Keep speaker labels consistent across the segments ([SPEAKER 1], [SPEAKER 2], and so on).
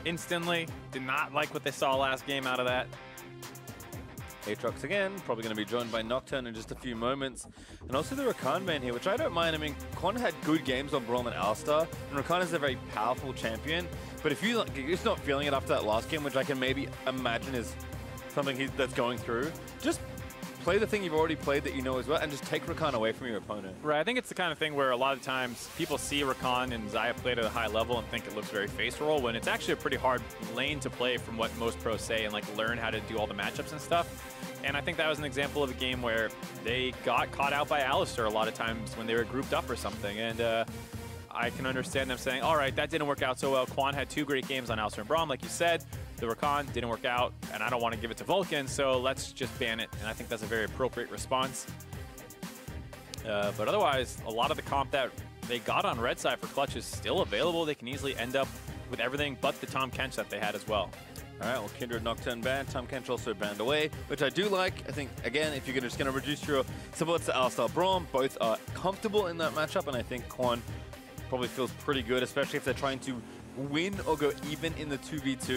[SPEAKER 1] instantly. Did not like what they saw last game out of that.
[SPEAKER 2] Aatrox again, probably going to be joined by Nocturne in just a few moments. And also the Rakan main here, which I don't mind. I mean, Quan had good games on Braum and Alistar, and Rakan is a very powerful champion. But if you're just not feeling it after that last game, which I can maybe imagine is something that's going through, just play the thing you've already played that you know as well, and just take Rakan away from your opponent.
[SPEAKER 1] Right, I think it's the kind of thing where a lot of times people see Rakan and Xayah played at a high level and think it looks very face roll, when it's actually a pretty hard lane to play from what most pros say and like learn how to do all the matchups and stuff. And I think that was an example of a game where they got caught out by Alistar a lot of times when they were grouped up or something. And I can understand them saying, all right, that didn't work out so well. Quan had 2 great games on Alistar and Braum, like you said. The Rakan didn't work out, and I don't want to give it to Vulcan, so let's just ban it. And I think that's a very appropriate response. But otherwise, a lot of the comp that they got on red side for Clutch is still available. They can easily end up with everything but the Tahm Kench that they had as well.
[SPEAKER 2] All right, well, Kindred Nocturne banned, Tahm Kench also banned away, which I do like. I think, again, if you're just going to reduce your supports to Alistar Braum, both are comfortable in that matchup, and I think Quan probably feels pretty good, especially if they're trying to win or go even in the 2v2.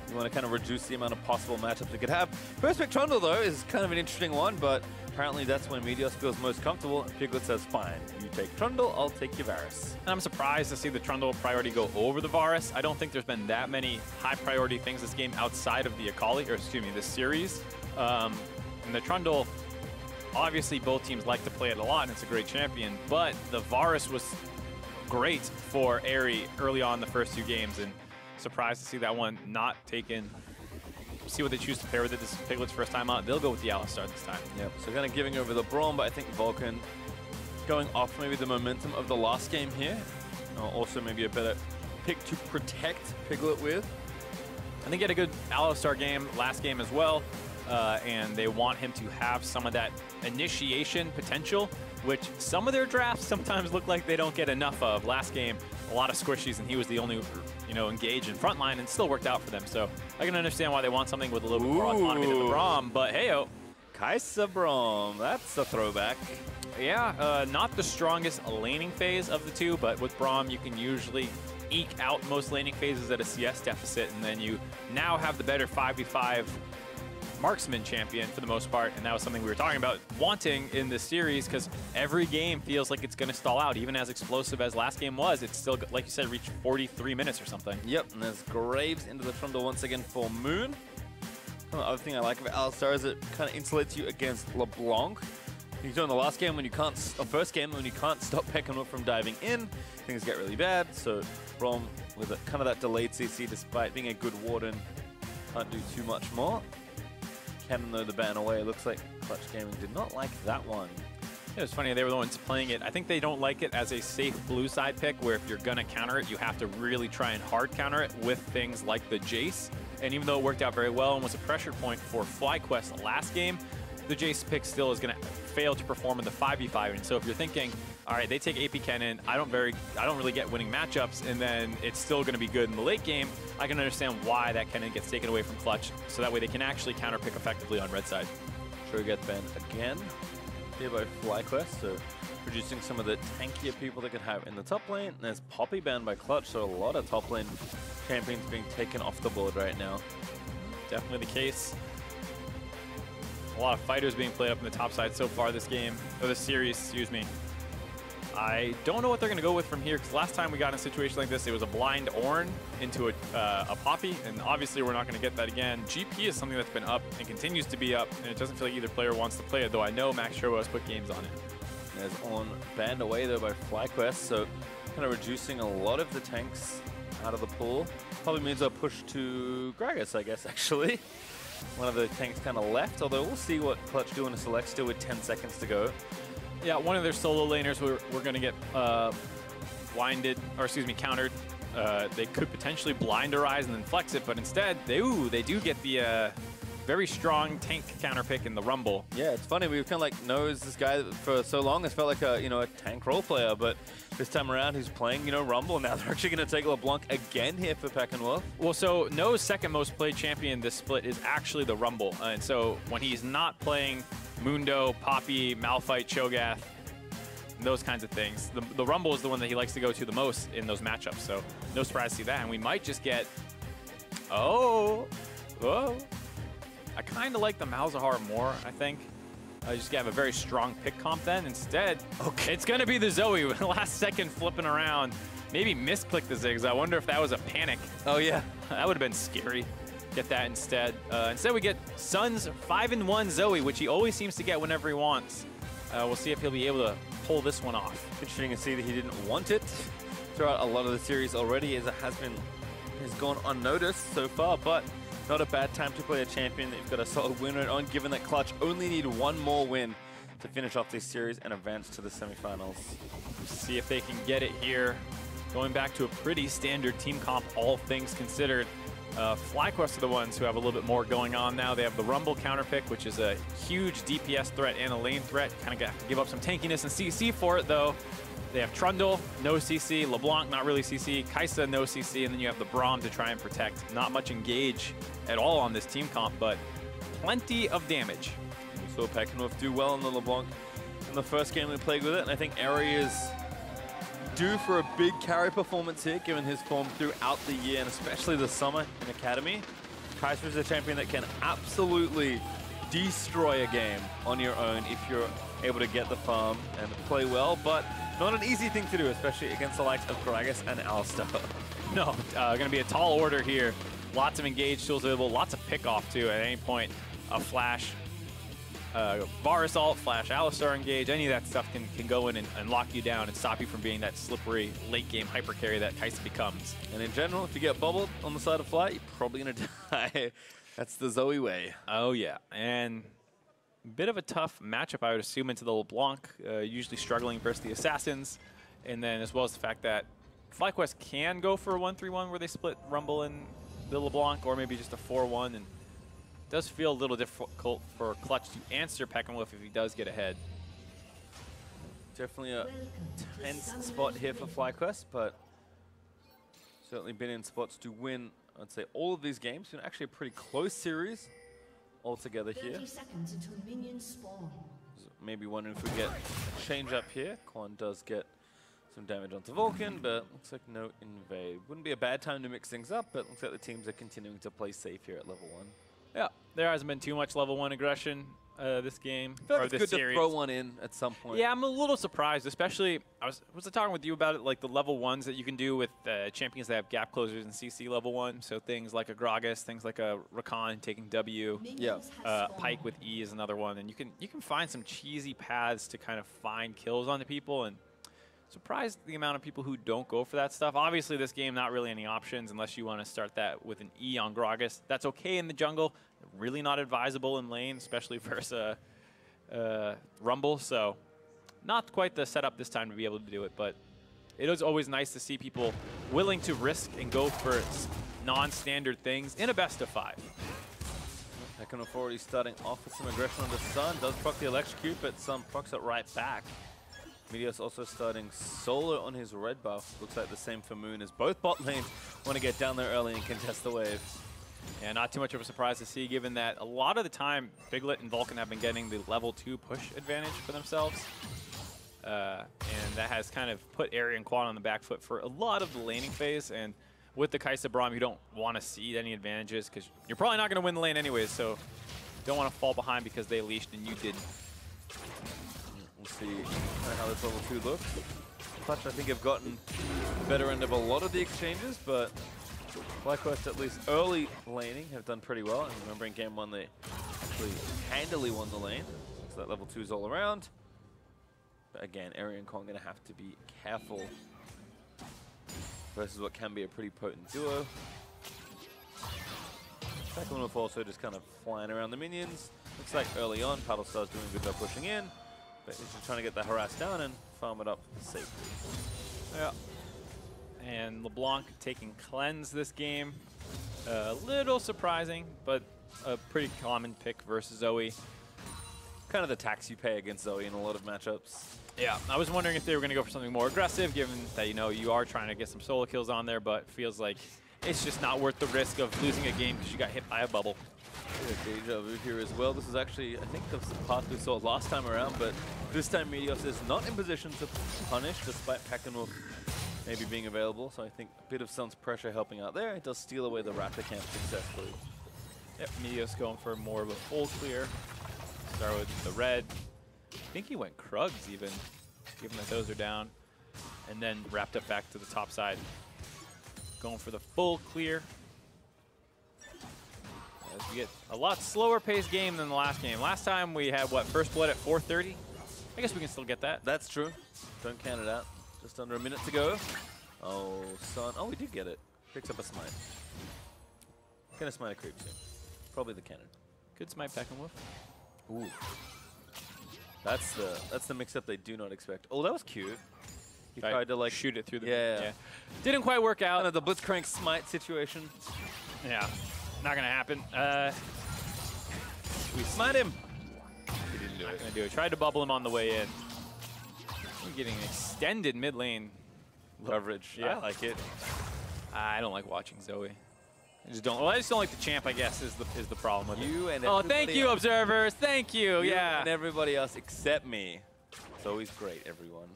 [SPEAKER 2] You want to kind of reduce the amount of possible matchups they could have. First pick Trundle, though, is kind of an interesting one, but apparently that's when Meteos feels most comfortable. Piglet says, fine, you take Trundle, I'll take your Varus.
[SPEAKER 1] And I'm surprised to see the Trundle priority go over the Varus. I don't think there's been that many high priority things this game outside of the Akali, or excuse me, this series. And the Trundle, obviously both teams like to play it a lot, and it's a great champion, but the Varus was great for Airy early on the first 2 games, and surprised to see that one not taken. See what they choose to pair with it. This is Piglet's first time out. They'll go with the Alistar this time.
[SPEAKER 2] Yep, so kind of giving over the Braum, but I think Vulcan going off maybe the momentum of the last game here. Also maybe a better pick to protect Piglet with.
[SPEAKER 1] I think he had a good Alistar game last game as well, and they want him to have some of that initiation potential, which some of their drafts sometimes look like they don't get enough of. Last game, a lot of squishies, and he was the only, engaged in frontline, and still worked out for them. So I can understand why they want something with a little bit more autonomy than the Braum, but hey-oh.
[SPEAKER 2] Kai'Sa Braum, that's a throwback.
[SPEAKER 1] Yeah, not the strongest laning phase of the 2, but with Braum, you can usually eke out most laning phases at a CS deficit, and then you now have the better 5v5 marksman champion for the most part, and that was something we were talking about wanting in this series, because every game feels like it's going to stall out. Even as explosive as last game was, it's still, like you said, reached 43 minutes or something.
[SPEAKER 2] Yep, and there's Graves into the Trundle once again for Moon. The other thing I like about Alistar is it kind of insulates you against LeBlanc. You do in the last game when you can't, or first game when you can't stop Pekka from diving in, things get really bad. So Braum with kind of that delayed CC, despite being a good Warden, can't do too much more. Cannon though the ban away. Looks like Clutch Gaming did not like that one.
[SPEAKER 1] It was funny, they were the ones playing it. I think they don't like it as a safe blue side pick, where if you're gonna counter it, you have to really try and hard counter it with things like the Jace. And even though it worked out very well and was a pressure point for FlyQuest last game, the Jace pick still is gonna fail to perform in the 5v5. And so if you're thinking, all right, they take AP Kennen, I don't really get winning matchups, and then it's still gonna be good in the late game, I can understand why that Kennen gets taken away from Clutch, so that way they can actually counter pick effectively on red side.
[SPEAKER 2] Sure get banned again here by FlyQuest, so producing some of the tankier people they could have in the top lane. And there's Poppy banned by Clutch, so a lot of top lane champions being taken off the board right now.
[SPEAKER 1] Definitely the case. A lot of fighters being played up in the top side so far this game, or this series, excuse me. I don't know what they're going to go with from here, because last time we got in a situation like this, it was a blind Ornn into a Poppy, and obviously we're not going to get that again. GP is something that's been up and continues to be up, and it doesn't feel like either player wants to play it, though I know Max Sherwood has put games on it.
[SPEAKER 2] There's Ornn banned away, though, by FlyQuest, so kind of reducing a lot of the tanks out of the pool. Probably means they'll push to Gragas, I guess, actually. One of the tanks kind of left, although we'll see what Clutch do in a select still with 10 seconds to go.
[SPEAKER 1] Yeah, one of their solo laners we're going to get blinded, or excuse me, countered. They could potentially blind Arise and then flex it, but instead, they do get the very strong tank counter pick in the Rumble.
[SPEAKER 2] Yeah, it's funny, we've kind of like knows this guy for so long. It felt like a, a tank role player, but this time around he's playing, Rumble. Now they're actually going to take LeBlanc again here for Peck and Wolf.
[SPEAKER 1] Well, so No's second most played champion this split is actually the Rumble. And so when he's not playing Mundo, Poppy, Malphite, Cho'Gath, those kinds of things, the Rumble is the one that he likes to go to the most in those matchups. So no surprise to see that. And we might just get Oh, whoa. I kind of like the Malzahar more, I think. I just have a very strong pick comp then. Instead, it's going to be the Zoe. Last second flipping around. Maybe misclick the Ziggs. I wonder if that was a panic.
[SPEAKER 2] Oh, yeah.
[SPEAKER 1] That would have been scary. Get that instead. Instead, we get Sun's 5-1 Zoe, which he always seems to get whenever he wants. We'll see if he'll be able to pull this one off.
[SPEAKER 2] Interesting to see that he didn't want it throughout a lot of the series already, as it has gone unnoticed so far, but not a bad time to play a champion that you've got a solid win rate on, given that Clutch only need one more win to finish off this series and advance to the semifinals.
[SPEAKER 1] See if they can get it here. Going back to a pretty standard team comp, all things considered. FlyQuest are the ones who have a little bit more going on now. They have the Rumble counter pick, which is a huge DPS threat and a lane threat. Kind of have to give up some tankiness and CC for it, though. They have Trundle, no CC. LeBlanc, not really CC. Kai'Sa, no CC. And then you have the Braum to try and protect. Not much engage at all on this team comp, but plenty of damage.
[SPEAKER 2] We saw Peckenwolf do well on the LeBlanc in the first game we played with it, and I think Eri is due for a big carry performance here, given his form throughout the year, and especially the summer in Academy. Kai'Sa is a champion that can absolutely destroy a game on your own if you're able to get the farm and play well, but not an easy thing to do, especially against the likes of Gragas and Alistar.
[SPEAKER 1] No, going to be a tall order here. Lots of engage tools available, lots of pick off too at any point. A flash, Varus ult, flash Alistar engage, any of that stuff can go in and lock you down and stop you from being that slippery late game hyper carry that Kai'Sa becomes.
[SPEAKER 2] And in general, if you get bubbled on the side of FLYA, you're probably going to die. That's the Zoe way.
[SPEAKER 1] Oh yeah, and a bit of a tough matchup, I would assume, into the LeBlanc, usually struggling versus the Assassins. And then as well as the fact that FlyQuest can go for a 1-3-1 where they split Rumble and the LeBlanc, or maybe just a 4-1. And it does feel a little difficult for Clutch to answer Peckenwolf if he does get ahead.
[SPEAKER 2] Definitely a tense spot here for FlyQuest, but certainly been in spots to win, I'd say, all of these games. Been actually a pretty close series altogether here.
[SPEAKER 3] 30 seconds until minions spawn.
[SPEAKER 2] Maybe wondering if we get a change up here. Quan does get some damage onto Vulcan, but looks like no invade. Wouldn't be a bad time to mix things up, but looks like the teams are continuing to play safe here at level 1.
[SPEAKER 1] Yeah, there hasn't been too much level 1 aggression this game,
[SPEAKER 2] I feel
[SPEAKER 1] or
[SPEAKER 2] like
[SPEAKER 1] this
[SPEAKER 2] it's good
[SPEAKER 1] series.
[SPEAKER 2] to throw one in at some point.
[SPEAKER 1] Yeah, I'm a little surprised, especially, I was talking with you about it, like the level 1s that you can do with champions that have gap closers in CC level 1. So things like a Gragas, things like a Rakan taking W.
[SPEAKER 2] Yeah.
[SPEAKER 1] Pike with E is another one. And you can find some cheesy paths to kind of find kills onto people, and surprised the amount of people who don't go for that stuff. Obviously, this game, not really any options unless you want to start that with an E on Gragas. That's okay in the jungle. Really not advisable in lane, especially versus Rumble. So not quite the setup this time to be able to do it, but it is always nice to see people willing to risk and go for non-standard things in a best of 5.
[SPEAKER 2] Peckenwolf already starting off with some aggression on the Sun. Does proc the electrocute, but Sun procs it right back. Meteor's also starting solo on his red buff. Looks like the same for Moon, as both bot lanes want to get down there early and contest the wave.
[SPEAKER 1] Yeah, not too much of a surprise to see, given that a lot of the time, Piglet and Vulcan have been getting the level 2 push advantage for themselves. And that has kind of put Eri and Quan on the back foot for a lot of the laning phase. And with the Kai'Sa Braum, you don't want to cede any advantages, because you're probably not going to win the lane anyways, so don't want to fall behind because they leashed and you didn't.
[SPEAKER 2] We'll see how this level 2 looks. Clutch, I think, have gotten the better end of a lot of the exchanges, but FlyQuest, at least early laning, have done pretty well. And remember, in game 1, they actually handily won the lane. So that level 2 is all around. But again, Eri and Kong going to have to be careful versus what can be a pretty potent duo. Peckenwolf also just kind of flying around the minions. Looks like early on, Paddlestar's doing a good job pushing in. But he's just trying to get the harass down and farm it up safely.
[SPEAKER 1] Yeah. And LeBlanc taking cleanse this game. A little surprising, but a pretty common pick versus Zoe.
[SPEAKER 2] Kind of the tax you pay against Zoe in a lot of matchups.
[SPEAKER 1] Yeah, I was wondering if they were going to go for something more aggressive, given that, you know, you are trying to get some solo kills on there, but feels like it's just not worth the risk of losing a game because you got hit by a bubble.
[SPEAKER 2] Deja vu here as well. This is actually, I think, the path we saw last time around, but this time Meteos is not in position to punish, despite Peckenwolf maybe being available. So I think a bit of Sun's pressure helping out there. It does steal away the Raptor camp successfully.
[SPEAKER 1] Yep, Meteos going for more of a full clear. Start with the red. I think he went Krugs even, given that those are down. And then wrapped up back to the top side. Going for the full clear. As we get a lot slower paced game than the last game. Last time we had, what, first blood at 4:30? I guess we can still get that.
[SPEAKER 2] That's true. Don't count it out. Just under a minute to go. Oh, Sun. Oh, we did get it. Picks up a smite. Gonna smite a creep soon. Probably the cannon.
[SPEAKER 1] Good smite Peck and Wolf.
[SPEAKER 2] Ooh. That's the mix-up they do not expect. Oh, that was cute. He tried to like
[SPEAKER 1] shoot it through the
[SPEAKER 2] yeah.
[SPEAKER 1] Didn't quite work out.
[SPEAKER 2] Kind of the Blitzcrank smite situation.
[SPEAKER 1] Yeah, not gonna happen.
[SPEAKER 2] We smite him.
[SPEAKER 1] He didn't do it. Gonna do it. Tried to bubble him on the way in. We're getting extended mid lane
[SPEAKER 2] Leverage.
[SPEAKER 1] Yeah.
[SPEAKER 2] I like it.
[SPEAKER 1] I don't like watching Zoe. I just don't. Well, I just don't like the champ. I guess is the problem with
[SPEAKER 2] You
[SPEAKER 1] it.
[SPEAKER 2] and
[SPEAKER 1] oh, thank you,
[SPEAKER 2] else.
[SPEAKER 1] observers. Thank you.
[SPEAKER 2] You
[SPEAKER 1] Yeah.
[SPEAKER 2] and everybody else except me. Zoe's great, everyone.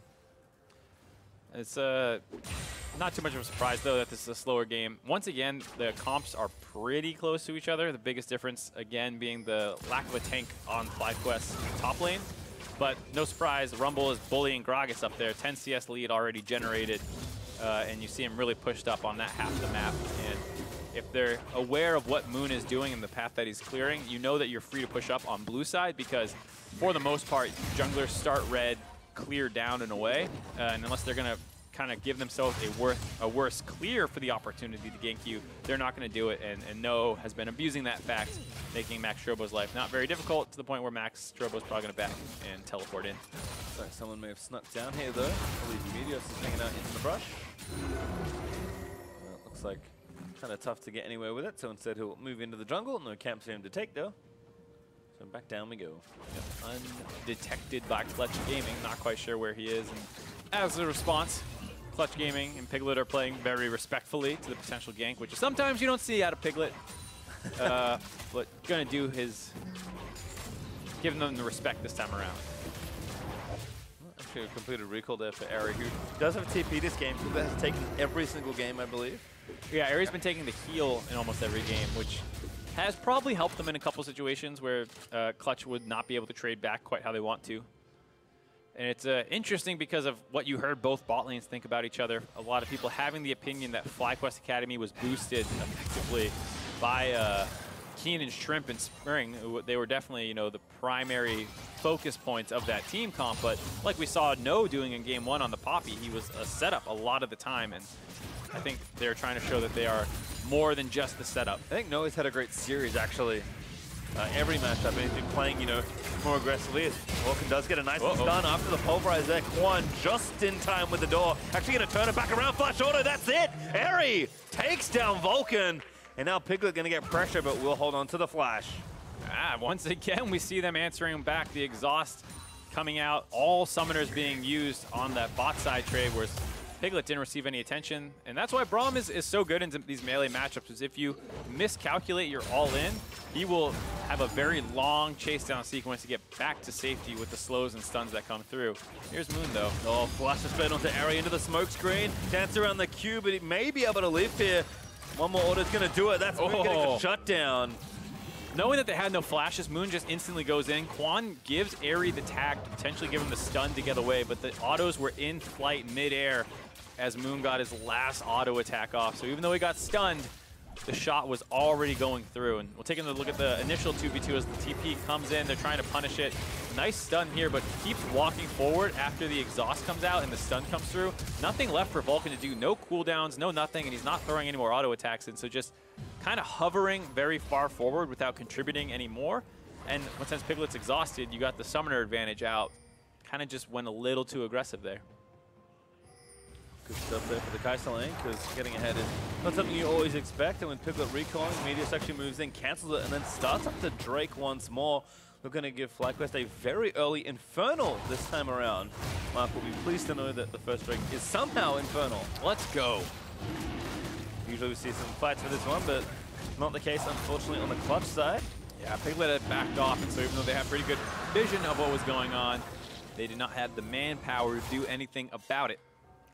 [SPEAKER 1] It's not too much of a surprise, though, that this is a slower game. Once again, the comps are pretty close to each other. The biggest difference, again, being the lack of a tank on FlyQuest's top lane. But no surprise, Rumble is bullying Gragas up there. 10 CS lead already generated, and you see him really pushed up on that half of the map. And if they're aware of what Moon is doing and the path that he's clearing, you know that you're free to push up on blue side because, for the most part, junglers start red, clear down and away, and unless they're going to kind of give themselves a worse clear for the opportunity to gank you, they're not going to do it, and No has been abusing that fact, making Max Strobo's life not very difficult to the point where Max Strobo's probably going to back and teleport in.
[SPEAKER 2] Sorry, someone may have snuck down here though. I believe Meteos is hanging out in the brush. Well, it looks like kind of tough to get anywhere with it, so instead he'll move into the jungle. No camps for him to take though. So back down we go.
[SPEAKER 1] Yep. Undetected by Clutch Gaming, not quite sure where he is. And as a response, Clutch Gaming and Piglet are playing very respectfully to the potential gank, which sometimes you don't see out of Piglet. But gonna do his, giving them the respect this time around.
[SPEAKER 2] Actually, a completed recall there for Ari, who does have TP this game. Piglet has taken every single game, I believe.
[SPEAKER 1] Yeah, Ari's been taking the heal in almost every game, which has probably helped them in a couple situations where Clutch would not be able to trade back quite how they want to. And it's interesting because of what you heard both bot lanes think about each other. A lot of people having the opinion that FlyQuest Academy was boosted effectively by Keen and Shrimp and Spring. They were definitely, you know, the primary focus points of that team comp. But like we saw No doing in Game 1 on the Poppy, he was a setup a lot of the time. And I think they're trying to show that they are more than just the setup.
[SPEAKER 2] I think Noah's had a great series, actually. Every matchup, and he's been playing, you know, more aggressively. Vulcan does get a nice stun after the pulverize there. Quan just in time with the door. Actually going to turn it back around. Flash auto, that's it! Eri takes down Vulcan. And now Piglet going to get pressure, but will hold on to the flash.
[SPEAKER 1] Once again, we see them answering back. The exhaust coming out. All summoners being used on that bot side trade, whereas Piglet didn't receive any attention. And that's why Braum is so good in these melee matchups, is if you miscalculate your all-in, he will have a very long chase down sequence to get back to safety with the slows and stuns that come through. Here's Moon, though.
[SPEAKER 2] Oh, flash is fed onto Eri into the smoke screen. Dance around the cube, but he may be able to live here. One more order is going to do it. That's Moon getting a shutdown.
[SPEAKER 1] Knowing that they had no flashes, Moon just instantly goes in. Quan gives Eri the tag to potentially give him the stun to get away, but the autos were in flight midair as Moon got his last auto attack off. So even though he got stunned, the shot was already going through. And we'll take a look at the initial 2v2 as the TP comes in. They're trying to punish it. Nice stun here, but keeps walking forward after the exhaust comes out and the stun comes through. Nothing left for Vulcan to do. No cooldowns, no nothing, and he's not throwing any more auto attacks in. So just kind of hovering very far forward without contributing anymore. And since Piglet's exhausted, you got the summoner advantage out. Kind of just went a little too aggressive there.
[SPEAKER 2] Good stuff there for the Kai'Sa lane, because getting ahead is not something you always expect. And when Piglet recalling, Meteos actually moves in, cancels it, and then starts up to Drake once more. We're going to give FlyQuest a very early Infernal this time around. Mark will be pleased to know that the first Drake is somehow Infernal.
[SPEAKER 1] Let's go.
[SPEAKER 2] Usually we see some fights for this one, but not the case, unfortunately, on the Clutch side.
[SPEAKER 1] Yeah, Piglet had backed off, and so even though they had pretty good vision of what was going on, they did not have the manpower to do anything about it.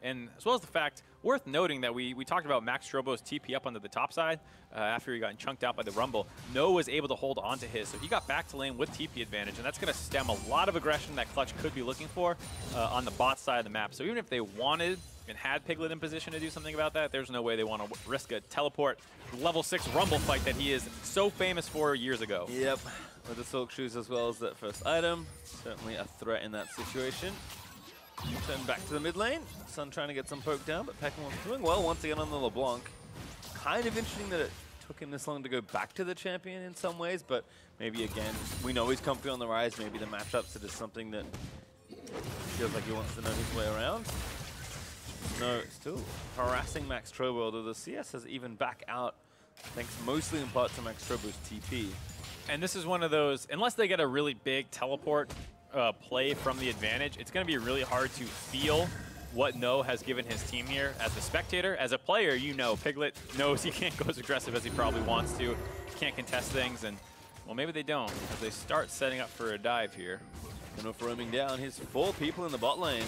[SPEAKER 1] And as well as the fact, worth noting that we talked about Max Strobo's TP up onto the top side after he got chunked out by the Rumble. No was able to hold onto his, so he got back to lane with TP advantage, and that's going to stem a lot of aggression that Clutch could be looking for on the bot side of the map. So even if they wanted and had Piglet in position to do something about that, there's no way they want to risk a teleport level 6 Rumble fight that he is so famous for years ago.
[SPEAKER 2] Yep, with the Silk Shoes as well as that first item. Certainly a threat in that situation. Turn back to the mid lane. Sun trying to get some poke down, but Pekka's doing well once again on the LeBlanc. Kind of interesting that it took him this long to go back to the champion in some ways, but maybe again, we know he's comfy on the rise. Maybe the matchups are just something that feels like he wants to know his way around. No, still harassing Max Strobo, although the CS has even back out, thanks mostly in part to Max Strobo's TP.
[SPEAKER 1] And this is one of those, unless they get a really big teleport play from the advantage, it's going to be really hard to feel what No has given his team here. As a spectator, as a player, you know Piglet knows he can't go as aggressive as he probably wants to, can't contest things, and well, maybe they don't, as they start setting up for a dive here.
[SPEAKER 2] Enough roaming down, here's 4 people in the bot lane.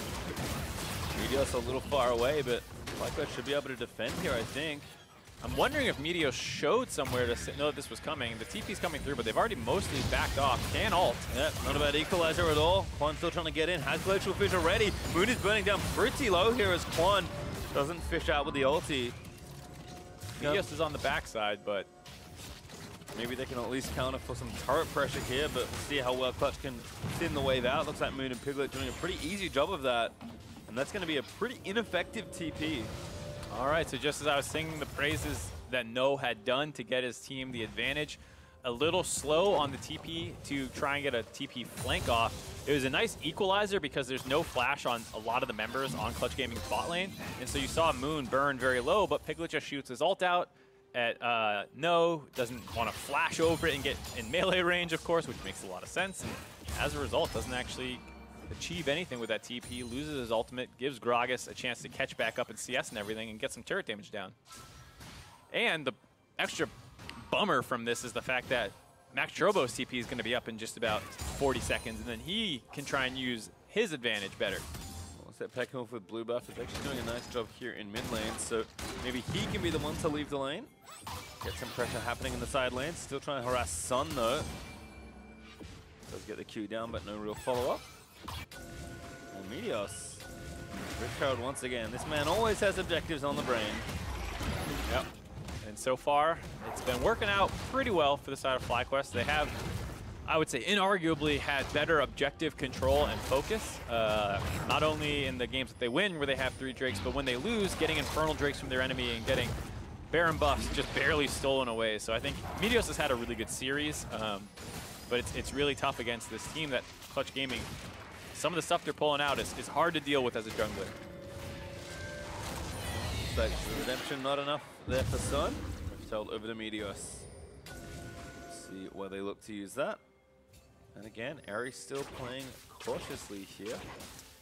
[SPEAKER 2] Meteos a little far away, but FlyQuest should be able to defend here, I think.
[SPEAKER 1] I'm wondering if Meteos showed somewhere to know that this was coming. The TP's coming through, but they've already mostly backed off. Can ult.
[SPEAKER 2] Yeah, not a bad equalizer at all. Quan still trying to get in. Has Glacial Fish already. Moon is burning down pretty low here as Quan doesn't fish out with the ulti.
[SPEAKER 1] Meteos is on the backside, but
[SPEAKER 2] maybe they can at least counter for some turret pressure here, but we'll see how well Clutch can thin the wave out. Looks like Moon and Piglet doing a pretty easy job of that. And that's going to be a pretty ineffective TP.
[SPEAKER 1] All right, so just as I was singing the praises that No had done to get his team the advantage, a little slow on the TP to try and get a TP flank off. It was a nice equalizer because there's no flash on a lot of the members on Clutch Gaming's bot lane. And so you saw Moon burn very low, but Piglet just shoots his ult out at No, doesn't want to flash over it and get in melee range, of course, which makes a lot of sense. And as a result, doesn't actually achieve anything with that TP, loses his ultimate, gives Gragas a chance to catch back up in CS and everything and get some turret damage down. And the extra bummer from this is the fact that Max Strobo's TP is going to be up in just about 40 seconds, and then he can try and use his advantage better.
[SPEAKER 2] Well, set Pekka with blue buff is actually doing a nice job here in mid lane, so maybe he can be the one to leave the lane. Get some pressure happening in the side lane. Still trying to harass Sun though. Does get the Q down, but no real follow-up. And Meteos. Herald once again. This man always has objectives on the brain.
[SPEAKER 1] Yep. And so far, it's been working out pretty well for the side of FlyQuest. They have, I would say, inarguably had better objective control and focus. Not only in the games that they win, where they have 3 Drakes, but when they lose, getting Infernal Drakes from their enemy and getting Baron buffs just barely stolen away. So I think Meteos has had a really good series, but it's really tough against this team that Clutch Gaming, some of the stuff they're pulling out is hard to deal with as a jungler.
[SPEAKER 2] But redemption not enough there for Sun. Herald over to Meteos. See where they look to use that. And again, Ari still playing cautiously here.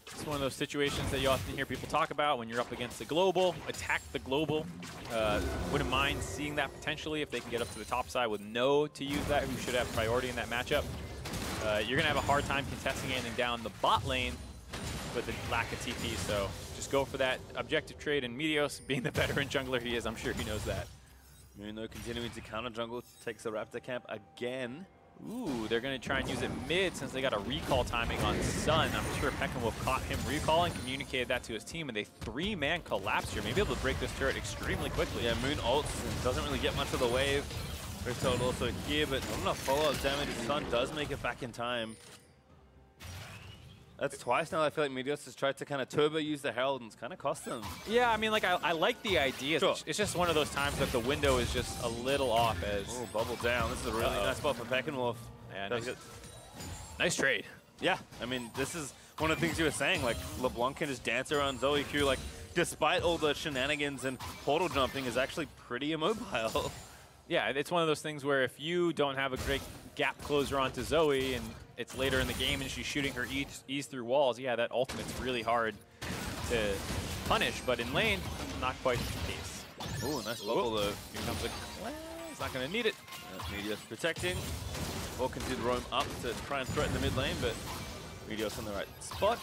[SPEAKER 1] It's one of those situations that you often hear people talk about when you're up against the global, attack the global. Wouldn't mind seeing that potentially if they can get up to the top side with No to use that, who should have priority in that matchup. You're going to have a hard time contesting anything down the bot lane with the lack of TP, so just go for that objective trade, and Meteos, being the veteran jungler he is, I'm sure he knows that.
[SPEAKER 2] Moon though continuing to counter jungle, takes the Raptor camp again.
[SPEAKER 1] Ooh, they're going to try and use it mid since they got a recall timing on Sun. I'm sure Pekka caught him recalling, communicated that to his team, and they 3-man collapse here. Maybe able to break this turret extremely quickly.
[SPEAKER 2] Yeah, Moon ults and doesn't really get much of the wave. Herald also here, but not enough follow-up damage. Sun does make it back in time. That's twice now I feel like Meteos has tried to kind of turbo use the Herald, and it's kind of cost them.
[SPEAKER 1] Yeah, I mean, like, I like the idea.
[SPEAKER 2] Sure.
[SPEAKER 1] It's just one of those times that the window is just a little off as...
[SPEAKER 2] Oh, bubble down. This is a really nice spot for Pekkenwolf.
[SPEAKER 1] Yeah, nice trade.
[SPEAKER 2] Yeah, I mean, this is one of the things you were saying. Like, LeBlanc can just dance around Zoe Q, like, despite all the shenanigans and portal jumping, is actually pretty immobile.
[SPEAKER 1] Yeah, it's one of those things where if you don't have a great gap closer onto Zoe and it's later in the game and she's shooting her ease through walls, yeah, that ultimate's really hard to punish. But in lane, not quite the case.
[SPEAKER 2] Ooh, nice bubble though.
[SPEAKER 1] Here comes well, he's not going to need it.
[SPEAKER 2] Meteos protecting. Vulcan did roam up to try and threaten the mid lane, but Meteos in the right spot.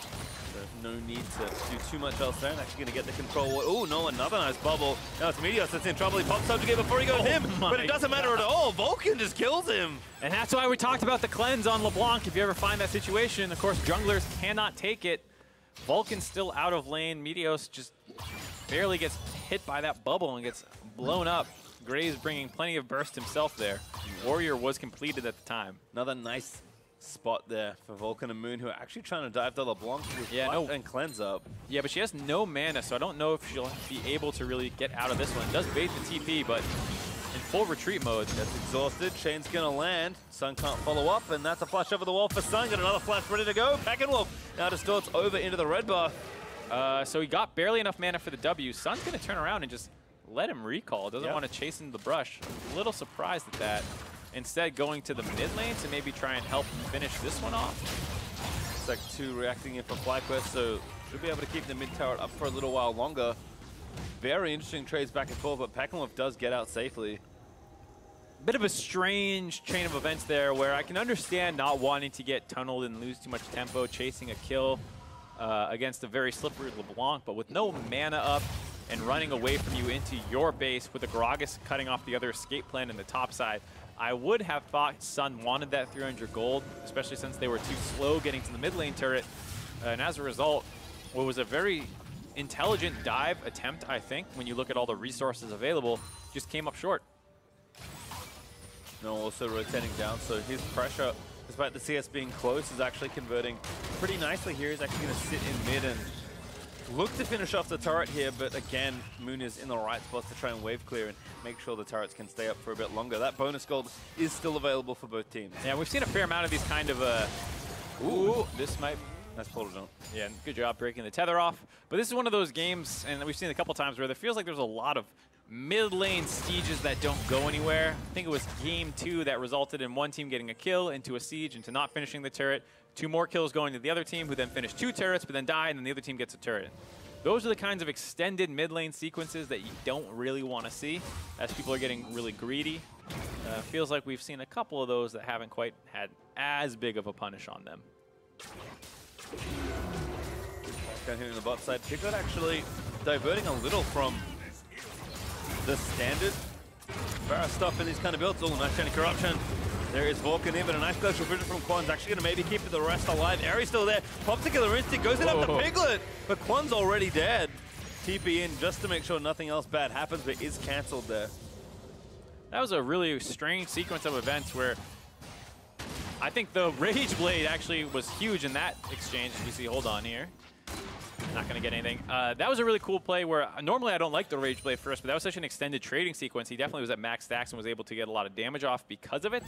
[SPEAKER 2] So no need to do too much else there. And actually going to get the control. Oh, no, another nice bubble. Now it's Meteos that's in trouble. He pops Subjugate before he goes him, but it doesn't matter at all. Vulcan just kills him.
[SPEAKER 1] And that's why we talked about the cleanse on LeBlanc. If you ever find that situation, of course, junglers cannot take it. Vulcan's still out of lane. Meteos just barely gets hit by that bubble and gets blown up. Gray's bringing plenty of burst himself there. Warrior was completed at the time.
[SPEAKER 2] Another nice spot there for Vulcan and Moon, who are actually trying to dive the LeBlanc with and cleanse up.
[SPEAKER 1] Yeah, but she has no mana, so I don't know if she'll be able to really get out of this one. Does bait the TP, but in full retreat mode.
[SPEAKER 2] That's exhausted. Shane's gonna land. Sun can't follow up, and that's a flash over the wall for Sun. Got another flash ready to go. Pack and Wolf now distorts over into the red buff.
[SPEAKER 1] So he got barely enough mana for the W. Sun's gonna turn around and just let him recall. Doesn't want to chase into the brush. A little surprised at that. Instead, going to the mid lane to maybe try and help finish this one off.
[SPEAKER 2] It's like 2 reacting in for FlyQuest, so should be able to keep the mid turret up for a little while longer. Very interesting trades back and forth, but Pack&Wolf does get out safely.
[SPEAKER 1] Bit of a strange chain of events there where I can understand not wanting to get tunneled and lose too much tempo, chasing a kill against a very slippery LeBlanc, but with no mana up and running away from you into your base with the Gragas cutting off the other escape plan in the top side, I would have thought Sun wanted that 300 gold, especially since they were too slow getting to the mid lane turret. And as a result, what was a very intelligent dive attempt, I think, when you look at all the resources available, just came up short.
[SPEAKER 2] No, also rotating down, so his pressure, despite the CS being close, is actually converting pretty nicely here. He's actually going to sit in mid and look to finish off the turret here, but again, Moon is in the right spots to try and wave clear and make sure the turrets can stay up for a bit longer. That bonus gold is still available for both teams.
[SPEAKER 1] Yeah, we've seen a fair amount of these kind of, ooh, this might,
[SPEAKER 2] nice portal jump.
[SPEAKER 1] Yeah, good job breaking the tether off. But this is one of those games, and we've seen a couple times, where there feels like there's a lot of mid lane sieges that don't go anywhere. I think it was game 2 that resulted in one team getting a kill into a siege into not finishing the turret. 2 more kills going to the other team, who then finished 2 turrets, but then die, and then the other team gets a turret. Those are the kinds of extended mid lane sequences that you don't really want to see as people are getting really greedy. Feels like we've seen a couple of those that haven't quite had as big of a punish on them.
[SPEAKER 2] Down here in the bot side, Piglet actually diverting a little from the standard Varus stuff in these kind of builds. Oh, nice shiny corruption. There is Vulcan in, but a nice glacial vision from Quan's actually going to maybe keep the rest alive. Aries still there. Pops the killer instinct, goes in after Piglet, but Quan's already dead. TP in just to make sure nothing else bad happens, but is cancelled there.
[SPEAKER 1] That was a really strange sequence of events where I think the Rage Blade actually was huge in that exchange. You see, hold on here. Not going to get anything. That was a really cool play where normally I don't like the Rage Blade first, but that was such an extended trading sequence. He definitely was at max stacks and was able to get a lot of damage off because of it.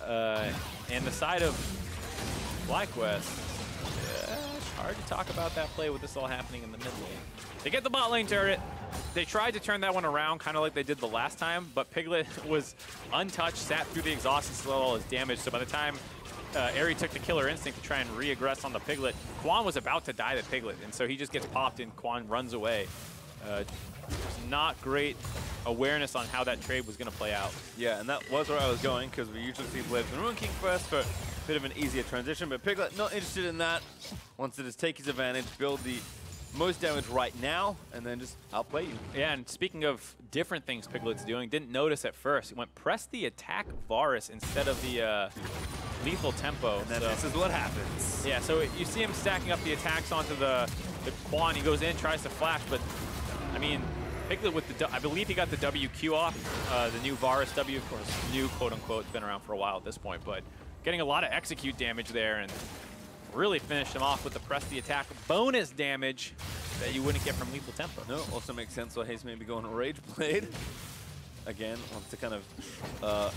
[SPEAKER 1] And the side of FlyQuest, it's hard to talk about that play with this all happening in the mid lane. They get the bot lane turret. They tried to turn that one around kind of like they did the last time, but Piglet was untouched, sat through the exhaust and slowed all his damage. So by the time Aerie took the killer instinct to try and re-aggress on the Piglet, Quan was about to die to Piglet, and so he just gets popped and Quan runs away. Not great awareness on how that trade was going to play out.
[SPEAKER 2] Yeah, and that was where I was going, because we usually see Blade and Ruin King first for a bit of an easier transition, but Piglet not interested in that. Wants to just take his advantage, build the most damage right now, and then just outplay you.
[SPEAKER 1] Yeah, and speaking of different things Piglet's doing, didn't notice at first. He went press the attack Varus instead of the lethal tempo.
[SPEAKER 2] And then this is what happens.
[SPEAKER 1] Yeah, so you see him stacking up the attacks onto the Quan. He goes in, tries to flash, but I mean, Piglet with the, I believe he got the WQ off, the new Varus W, of course, new quote unquote, it's been around for a while at this point, but getting a lot of execute damage there and really finished him off with the press the attack bonus damage that you wouldn't get from lethal tempo.
[SPEAKER 2] No, also makes sense why he's maybe going Rage Blade. Again, wants to kind of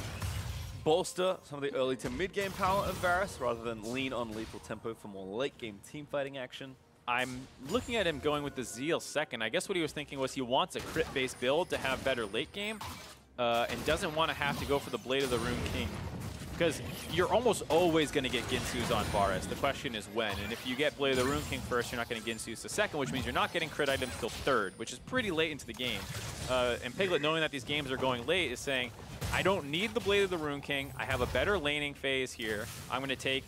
[SPEAKER 2] bolster some of the early to mid-game power of Varus rather than lean on lethal tempo for more late-game team-fighting action.
[SPEAKER 1] I'm looking at him going with the Zeal second. I guess what he was thinking was he wants a crit-based build to have better late game and doesn't want to have to go for the Blade of the Rune King. Because you're almost always going to get Ginsu's on Varus. The question is when. And if you get Blade of the Rune King first, you're not getting Ginsu's the second, which means you're not getting crit items till third, which is pretty late into the game. And Piglet, knowing that these games are going late, is saying, I don't need the Blade of the Rune King. I have a better laning phase here. I'm going to take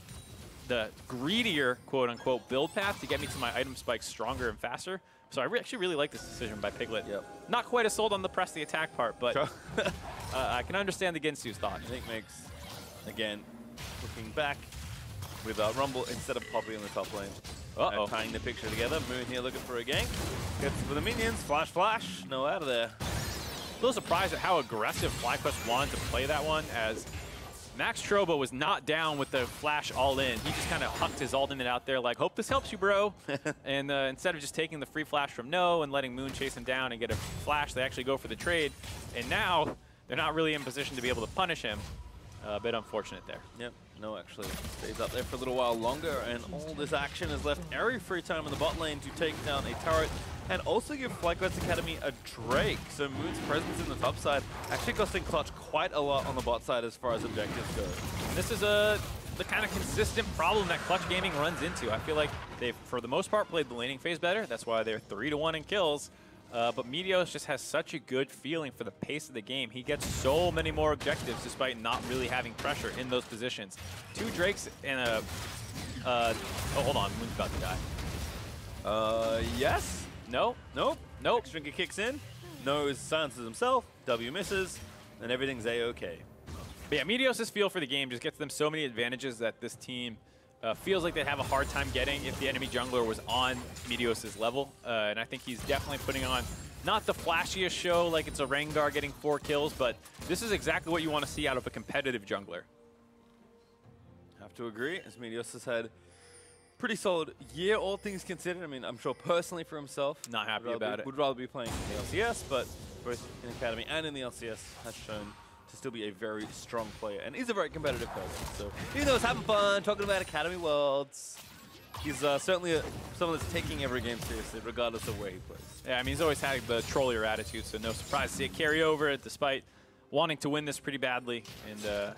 [SPEAKER 1] the greedier, quote-unquote, build path to get me to my item spikes stronger and faster. So I actually really like this decision by Piglet.
[SPEAKER 2] Yep.
[SPEAKER 1] Not quite as sold on the press the attack part, but
[SPEAKER 2] Sure.
[SPEAKER 1] I can understand the Ginsu's thought.
[SPEAKER 2] I think makes, again, looking back with Rumble instead of Poppy in the top lane.
[SPEAKER 1] Uh-oh.
[SPEAKER 2] Tying the picture together. Moon here looking for a gank. Gets for the minions. Flash, flash. No out of there.
[SPEAKER 1] A little surprised at how aggressive FlyQuest wanted to play that one, as Max Trobo was not down with the flash all in. He just kind of hucked his alternate out there like, hope this helps you, bro. And instead of just taking the free flash from No and letting Moon chase him down and get a flash, they actually go for the trade. And now they're not really in position to be able to punish him. A bit unfortunate there.
[SPEAKER 2] Yep. No actually stays up there for a little while longer, and all this action has left Eri free time in the bot lane to take down a turret and also give FlyQuest Academy a Drake. So Moon's presence in the top side actually costing Clutch quite a lot on the bot side as far as objectives go.
[SPEAKER 1] And this is the kind of consistent problem that Clutch Gaming runs into. I feel like they've, for the most part, played the laning phase better. That's why they're 3-1 in kills. But Meteos just has such a good feeling for the pace of the game. He gets so many more objectives despite not really having pressure in those positions. 2 Drakes and a... oh, hold on. Moon's about to die.
[SPEAKER 2] Yes?
[SPEAKER 1] No?
[SPEAKER 2] Nope.
[SPEAKER 1] Nope.
[SPEAKER 2] Strinker kicks in. Nose silences himself. W misses. And everything's A-okay.
[SPEAKER 1] But yeah, Meteos' feel for the game just gets them so many advantages that this team feels like they'd have a hard time getting if the enemy jungler was on Meteos' level. And I think he's definitely putting on not the flashiest show like it's a Rengar getting 4 kills, but this is exactly what you want to see out of a competitive jungler.
[SPEAKER 2] Have to agree, as Meteos has had pretty solid year, all things considered. I mean, I'm sure personally for himself,
[SPEAKER 1] Not happy about it.
[SPEAKER 2] Would rather be playing in the LCS, but both in Academy and in the LCS has shown to still be a very strong player and is a very competitive person. So even though he's having fun talking about Academy Worlds, he's certainly someone that's taking every game seriously, regardless of where he plays.
[SPEAKER 1] Yeah, I mean, he's always had the trollier attitude, so no surprise to see it carry over despite wanting to win this pretty badly. And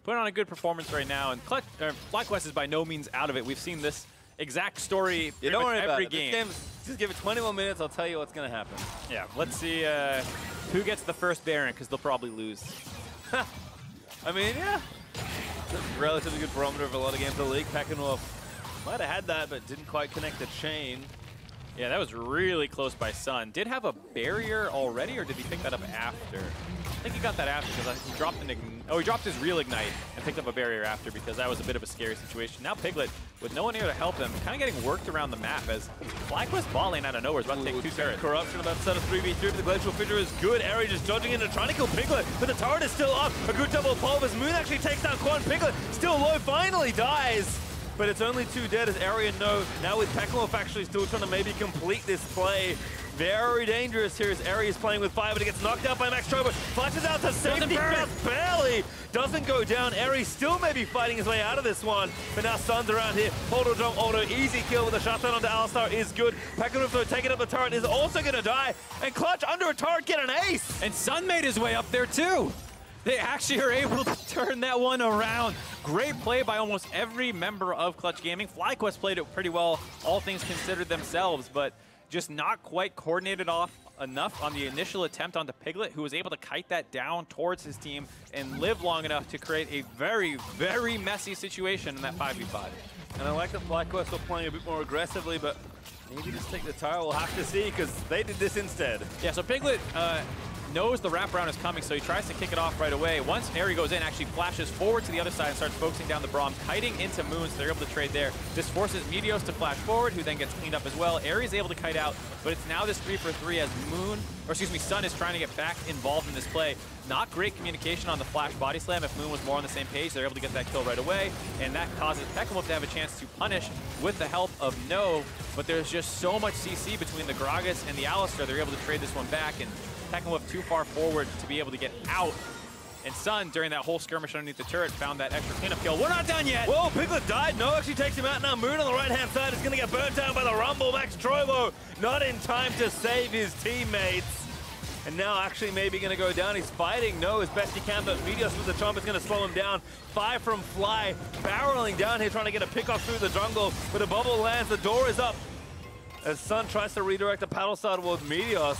[SPEAKER 1] putting on a good performance right now. And FlyQuest is by no means out of it. We've seen this exact story pretty
[SPEAKER 2] don't
[SPEAKER 1] much
[SPEAKER 2] worry about
[SPEAKER 1] every
[SPEAKER 2] it.
[SPEAKER 1] game.
[SPEAKER 2] This game, just give it 20 more minutes, I'll tell you what's going to happen.
[SPEAKER 1] Yeah, let's see who gets the first Baron, because they'll probably lose.
[SPEAKER 2] I mean, yeah. It's a relatively good barometer of a lot of games in the league. Packenwolf might have had that, but didn't quite connect the chain.
[SPEAKER 1] Yeah, that was really close by Sun. Did have a barrier already, or did he pick that up after? I think he got that after because he dropped he dropped his real ignite and picked up a barrier after, because that was a bit of a scary situation. Now Piglet, with no one here to help him, kind of getting worked around the map as FlyQuest bot lane out of nowhere is about to take 2 turrets.
[SPEAKER 2] Corruption about to set a 3v3, but the Glacial Fissure is good. Eri just dodging in and trying to kill Piglet, but the turret is still up. A good double pulve as Moon actually takes down Quan. Piglet still low, finally dies. But it's only 2 dead as Eri and No. Now with Packenwolf actually still trying to maybe complete this play. Very dangerous here as Eri is playing with fire, but he gets knocked out by Max Trobo. Flashes out to safety, just barely. Doesn't go down. Eri still may be fighting his way out of this one. But now Sun's around here. Hold jump auto. Easy kill with a shutdown onto Alistar is good. Packenwolf though taking up the turret is also going to die. And Clutch under a turret get an ace.
[SPEAKER 1] And Sun made his way up there too. They actually are able to turn that one around. Great play by almost every member of Clutch Gaming. FlyQuest played it pretty well, all things considered themselves, but just not quite coordinated off enough on the initial attempt onto Piglet, who was able to kite that down towards his team and live long enough to create a very, very messy situation in that 5v5.
[SPEAKER 2] And I like that FlyQuest were playing a bit more aggressively, but maybe just take the tire. We'll have to see, because they did this instead.
[SPEAKER 1] Yeah, so Piglet knows the wraparound is coming, so he tries to kick it off right away. Once Eri goes in, actually flashes forward to the other side and starts focusing down the Braum, kiting into Moon, so they're able to trade there. This forces Meteos to flash forward, who then gets cleaned up as well. Eri's able to kite out, but it's now this 3-for-3 as Sun is trying to get back involved in this play. Not great communication on the flash body slam. If Moon was more on the same page, they're able to get that kill right away, and that causes Packenwolf to have a chance to punish with the help of No, but there's just so much CC between the Gragas and the Alistar, they're able to trade this one back, and Packenwolf too far forward to be able to get out. And Sun, during that whole skirmish underneath the turret, found that extra cleanup kill. We're not done yet!
[SPEAKER 2] Whoa, Piglet died. No actually takes him out. Now Moon on the right-hand side is going to get burnt down by the Rumble. Max Trovo not in time to save his teammates. And now actually maybe going to go down. He's fighting No as best he can, but Meteos with the chomp is going to slow him down. 5 from Fly, barreling down here, trying to get a pick-off through the jungle. But the bubble lands, the door is up. As Sun tries to redirect the paddle star towards Meteos.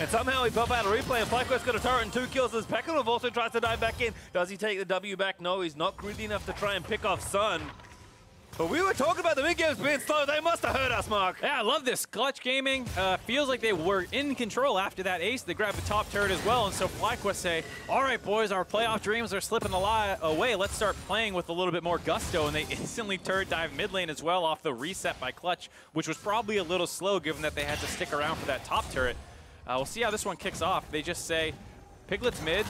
[SPEAKER 2] And somehow he pop out a replay, and FlyQuest got a turret and 2 kills as Packenwolf also tries to dive back in. Does he take the W back? No, he's not greedy enough to try and pick off Sun. But we were talking about the mid-games being slow. They must have heard us, Mark.
[SPEAKER 1] Yeah, I love this. Clutch Gaming feels like they were in control after that ace. They grabbed the top turret as well, and so FlyQuest say, all right, boys, our playoff dreams are slipping away. Let's start playing with a little bit more gusto, and they instantly turret dive mid lane as well off the reset by Clutch, which was probably a little slow given that they had to stick around for that top turret. We'll see how this one kicks off. They just say, Piglet's mid.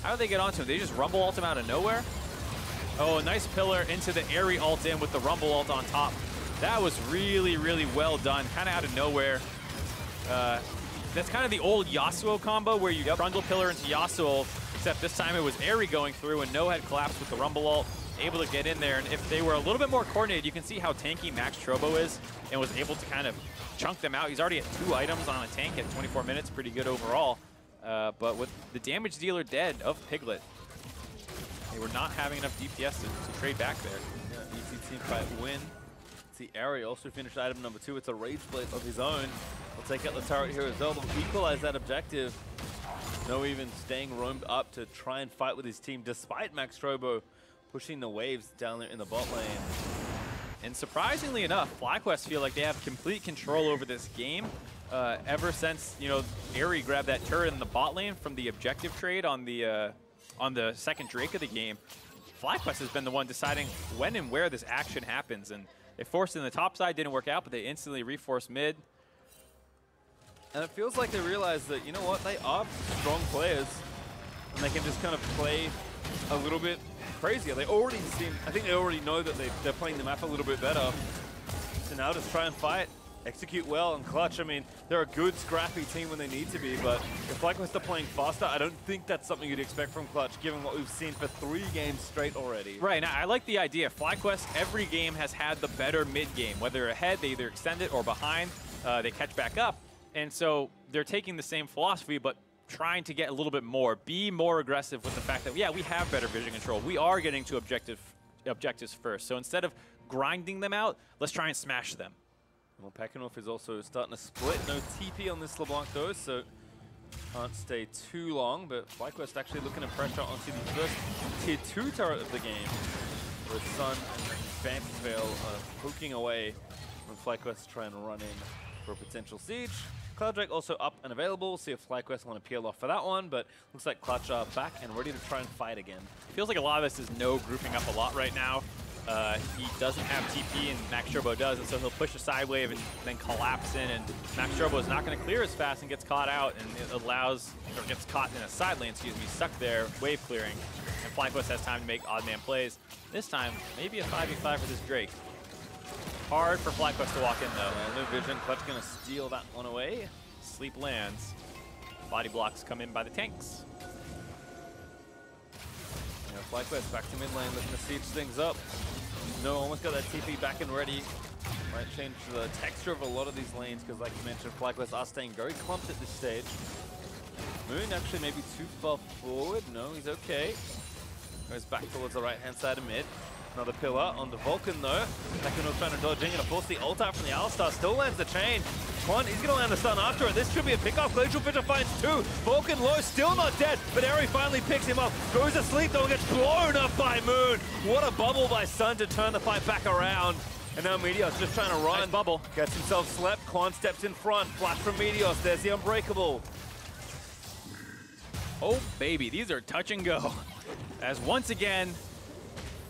[SPEAKER 1] How do they get onto him? They just rumble ult him out of nowhere? Oh, a nice pillar into the Airy ult in with the rumble ult on top. That was really, really well done, kind of out of nowhere. That's kind of the old Yasuo combo where you trundle pillar into Yasuo, except this time it was Airy going through and No had collapsed with the rumble ult, able to get in there. And if they were a little bit more coordinated, you can see how tanky Max Trobo is and was able to kind of chunk them out. He's already at 2 items on a tank at 24 minutes, pretty good overall. But with the damage dealer dead of Piglet, they were not having enough DPS to trade back there.
[SPEAKER 2] Yeah, easy team fight win. See, Airy also finished item number 2. It's a Rage Blade of his own. We'll take out the turret here as well. They'll equalize that objective. No even staying roamed up to try and fight with his team, despite Max Trobo pushing the waves down there in the bot lane.
[SPEAKER 1] And surprisingly enough, FlyQuest feel like they have complete control over this game. Ever since, you know, Airy grabbed that turret in the bot lane from the objective trade on the second Drake of the game, FlyQuest has been the one deciding when and where this action happens. And they forced it in the top side, didn't work out, but they instantly reforced mid.
[SPEAKER 2] And it feels like they realize that, you know what, they are strong players, and they can just kind of play a little bit crazier. They already seem, I think they already know that they're playing the map a little bit better. So now just try and fight, execute well, and Clutch. I mean, they're a good, scrappy team when they need to be, but if FlyQuest are playing faster, I don't think that's something you'd expect from Clutch, given what we've seen for 3 games straight already.
[SPEAKER 1] Right, now I like the idea. FlyQuest, every game has had the better mid game. Whether they're ahead, they either extend it, or behind, they catch back up. And so they're taking the same philosophy, but trying to get a little bit more, be more aggressive with the fact that, yeah, we have better vision control. We are getting to objectives first. So instead of grinding them out, let's try and smash them.
[SPEAKER 2] Well, Pekinoff is also starting to split. No TP on this LeBlanc though, so can't stay too long. But FlyQuest actually looking to pressure onto the first tier 2 turret of the game, with Sun and Fantasvale poking away when FlyQuest try and run in for a potential siege. Clouddrake also up and available. See if FlyQuest want to peel off for that one, but looks like Clutch are back and ready to try and fight again.
[SPEAKER 1] Feels like a lot of this is No grouping up a lot right now. He doesn't have TP and Max Turbo does, and so he'll push a side wave and then collapse in, and Max Turbo is not going to clear as fast and gets caught out, and it allows, or gets caught in a side lane, excuse me, stuck there, wave clearing, and FlyQuest has time to make odd man plays. This time, maybe a 5v5 for this Drake. Hard for FlyQuest to walk in though.
[SPEAKER 2] No vision, Clutch going to steal that one away.
[SPEAKER 1] Sleep lands. Body blocks come in by the tanks.
[SPEAKER 2] Yeah, FlyQuest back to mid lane, looking to siege things up. No, almost got that TP back and ready. Might change the texture of a lot of these lanes, because like you mentioned, FlyQuest are staying very clumped at this stage. Moon actually maybe too far forward. No, he's okay. Goes back towards the right-hand side of mid. Another pillar on the Vulcan though. Pekinoff trying to dodge in, gonna force the ult out from the Alistar. Still lands the chain. Quan, he's gonna land the stun after it. This should be a pickoff. Glacial Fisher finds 2. Vulcan low, still not dead, but Airy finally picks him up. Goes asleep though and gets blown up by Moon. What a bubble by Sun to turn the fight back around. And now Meteos just trying to run.
[SPEAKER 1] Nice bubble.
[SPEAKER 2] Gets himself slept. Quan steps in front. Flash from Meteos. There's the Unbreakable.
[SPEAKER 1] Oh baby, these are touch and go. As once again,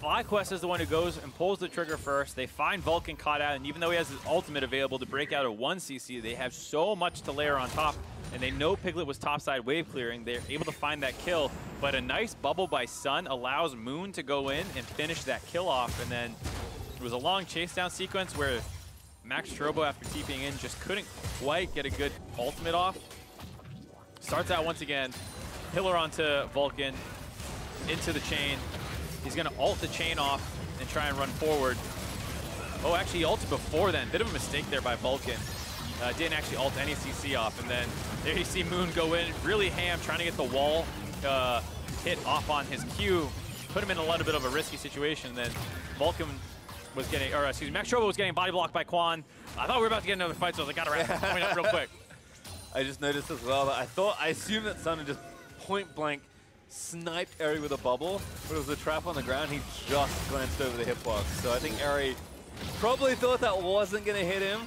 [SPEAKER 1] FlyQuest is the one who goes and pulls the trigger first. They find Vulcan caught out, and even though he has his ultimate available to break out a 1cc, they have so much to layer on top, and they know Piglet was topside wave clearing. They're able to find that kill, but a nice bubble by Sun allows Moon to go in and finish that kill off, and then it was a long chase down sequence where Max Turbo, after TPing in, just couldn't quite get a good ultimate off. Starts out once again, pillar onto Vulcan, into the chain. He's going to ult the chain off and try and run forward. Oh, actually, he ulted before then. Bit of a mistake there by Vulcan. Didn't actually ult any CC off. And then there you see Moon go in, really ham, trying to get the wall hit off on his Q. Put him in a little bit of a risky situation. Then Vulcan was getting, or excuse me, Max Trobo was getting body blocked by Quan. I thought we were about to get another fight, so I was like, gotta wrap it up real quick.
[SPEAKER 2] I just noticed as well that I assumed that Sun had just point blank sniped Eri with a bubble, but it was a trap on the ground. He just glanced over the hitbox. So I think Eri probably thought that wasn't going to hit him.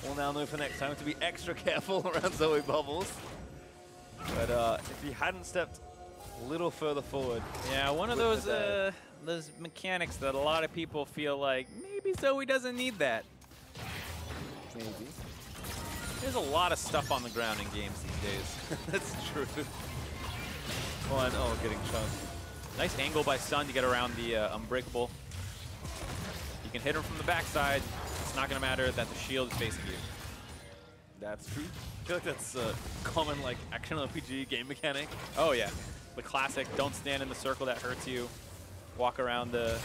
[SPEAKER 2] We'll now know for next time to be extra careful around Zoe bubbles. But if he hadn't stepped a little further forward.
[SPEAKER 1] Yeah, one of those mechanics that a lot of people feel like maybe Zoe doesn't need that.
[SPEAKER 2] Maybe.
[SPEAKER 1] There's a lot of stuff on the ground in games these days.
[SPEAKER 2] That's true. Fine. Oh, getting chunked.
[SPEAKER 1] Nice angle by Sun to get around the Unbreakable. You can hit him from the backside. It's not going to matter that the shield is facing you.
[SPEAKER 2] That's true. I feel like that's a common like action RPG game mechanic.
[SPEAKER 1] Oh yeah, the classic. Don't stand in the circle that hurts you. Walk around the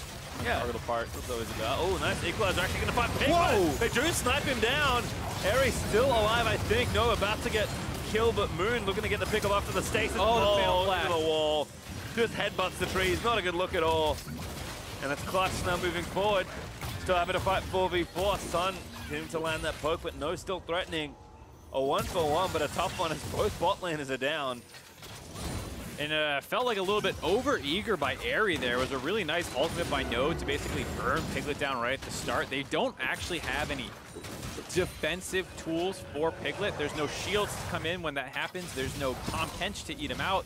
[SPEAKER 1] little part.
[SPEAKER 2] That's always about. Oh, nice. Equalizer actually going to fight Piglet.
[SPEAKER 1] Whoa!
[SPEAKER 2] They do snipe him down. Eri still alive, I think. No, about to get killed, but Moon looking to get the pick up after the stasis.
[SPEAKER 1] Oh, the fail
[SPEAKER 2] into
[SPEAKER 1] flash.
[SPEAKER 2] the wall. Just headbutts the trees. Not a good look at all. And it's Clutch now moving forward. Still having to fight 4v4. Sun getting to land that poke, but no, still threatening. A 1-for-1, but a tough one as both bot laners are down.
[SPEAKER 1] And felt like a little bit over-eager by Eri there. It was a really nice ultimate by Node to basically burn Piglet down right at the start. They don't actually have any defensive tools for Piglet. There's no shields to come in when that happens. There's no Tom Kench to eat him out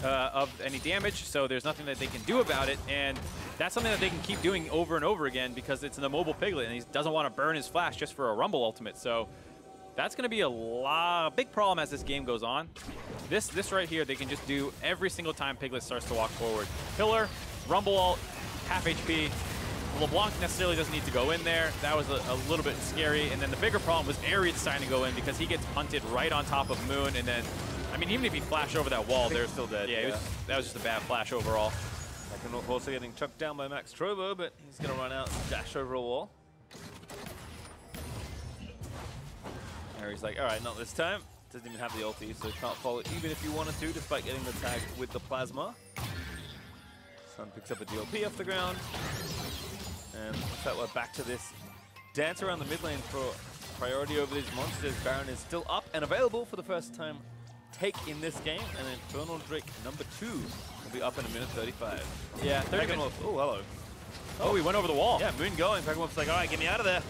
[SPEAKER 1] of any damage, so there's nothing that they can do about it. And that's something that they can keep doing over and over again because it's an immobile Piglet, and he doesn't want to burn his flash just for a Rumble ultimate. So that's going to be a big problem as this game goes on. This right here, they can just do every single time Piglet starts to walk forward. Pillar, Rumble ult, half HP. LeBlanc necessarily doesn't need to go in there. That was a little bit scary. And then the bigger problem was Eri deciding to go in because he gets punted right on top of Moon. And then, I mean, even if he flashed over that wall, they're still dead. Yeah, that was just a bad flash overall.
[SPEAKER 2] Also getting chucked down by Max Trobo, but he's going to run out and dash over a wall. Eri's like, all right, not this time. Doesn't even have the ulti, so can't follow it even if you wanted to, despite getting the tag with the plasma. Sun picks up a DLP off the ground. And that we're back to this dance around the mid lane for priority over these monsters. Baron is still up and available for the first time take in this game. And Infernal Drake number 2 will be up in a minute 35.
[SPEAKER 1] Yeah, 30
[SPEAKER 2] minutes. Oh, hello.
[SPEAKER 1] Oh, he went over the wall.
[SPEAKER 2] Yeah, Moon going. Pagamop's like, all right, get me out of there.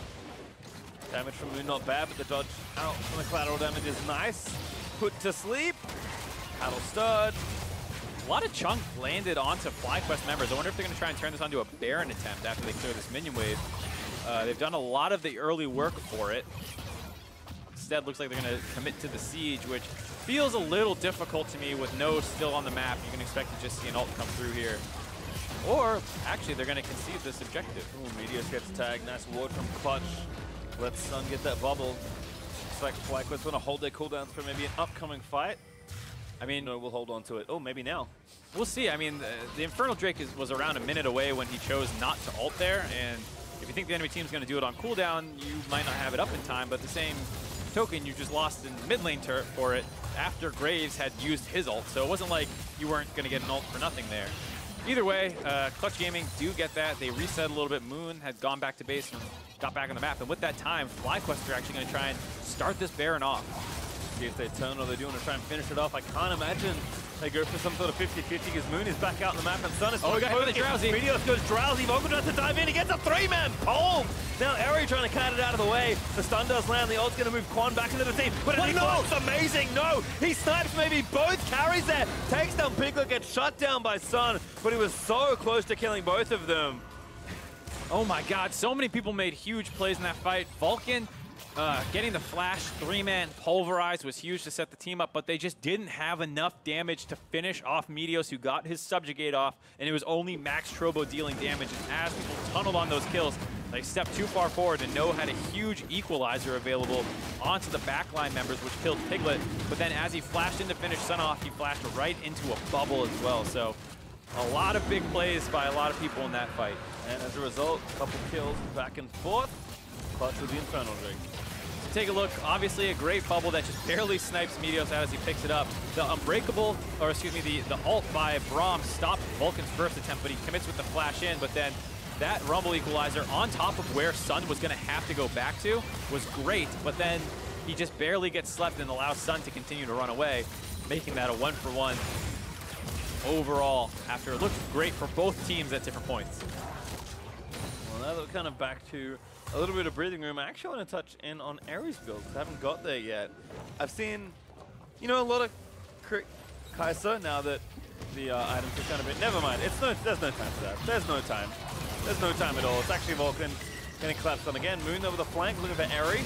[SPEAKER 2] Damage from Moon not bad, but the dodge out from the collateral damage is nice. Put to sleep. Paddle stirred.
[SPEAKER 1] A lot of chunk landed onto FlyQuest members. I wonder if they're going to try and turn this onto a Baron attempt after they clear this minion wave. They've done a lot of the early work for it. Instead, looks like they're going to commit to the siege, which feels a little difficult to me with no still on the map. You can expect to just see an ult come through here. Or, actually, they're going to concede this objective.
[SPEAKER 2] Ooh, Meteos gets tagged. Nice ward from Clutch. Let's Sun get that bubble. Looks like FlyQuest want to hold their cooldowns for maybe an upcoming fight. I mean, no, we'll hold on to it. Oh, maybe now.
[SPEAKER 1] We'll see. I mean, the Infernal Drake was around a minute away when he chose not to ult there, and if you think the enemy team's going to do it on cooldown, you might not have it up in time, but the same token, you just lost in the mid lane turret for it after Graves had used his ult, so it wasn't like you weren't going to get an ult for nothing there. Either way, Clutch Gaming do get that. They reset a little bit. Moon had gone back to base and got back on the map, and with that time, FlyQuest are actually going to try and start this Baron off.
[SPEAKER 2] See if they turn or they do want to try and finish it off. I can't imagine they go for some sort of 50-50 because Moon is back out on the map and Sun is
[SPEAKER 1] he got hit with a Drowsy.
[SPEAKER 2] Meteos goes Drowsy. Volkan tries to dive in. He gets a 3-man palm. Now Eri trying to cut it out of the way. The stun does land. The ult's going to move Quan back into the team. But it's amazing. No, he snipes maybe both carries there. Takes down Piglet, gets shut down by Sun. But he was so close to killing both of them.
[SPEAKER 1] Oh my god, so many people made huge plays in that fight. Vulcan getting the flash 3-man pulverized was huge to set the team up, but they just didn't have enough damage to finish off Meteos, who got his subjugate off, and it was only Max Trobo dealing damage. And as people tunneled on those kills, they stepped too far forward, and No had a huge equalizer available onto the backline members, which killed Piglet. But then as he flashed in to finish Sun off, he flashed right into a bubble as well. So a lot of big plays by a lot of people in that fight.
[SPEAKER 2] And as a result, a couple kills back and forth. Clutch with the Infernal Drake.
[SPEAKER 1] So take a look. Obviously a great bubble that just barely snipes Meteos out as he picks it up. The Unbreakable, or excuse me, the ult by Braum stopped Vulcan's first attempt, but he commits with the flash in. But then that Rumble equalizer on top of where Sun was going to have to go back to was great. But then he just barely gets slept and allows Sun to continue to run away, making that a 1-for-1. overall after it looked great for both teams at different points.
[SPEAKER 2] Well, now that we're kind of back to a little bit of breathing room, I actually want to touch in on Aries build because I haven't got there yet. I've seen, you know, a lot of Kai'Sa now that the items are kind of bit. Never mind. There's no time for that. There's no time. There's no time at all. It's actually Vulcan getting collapsed on again. Moon over the flank, looking for Aerie.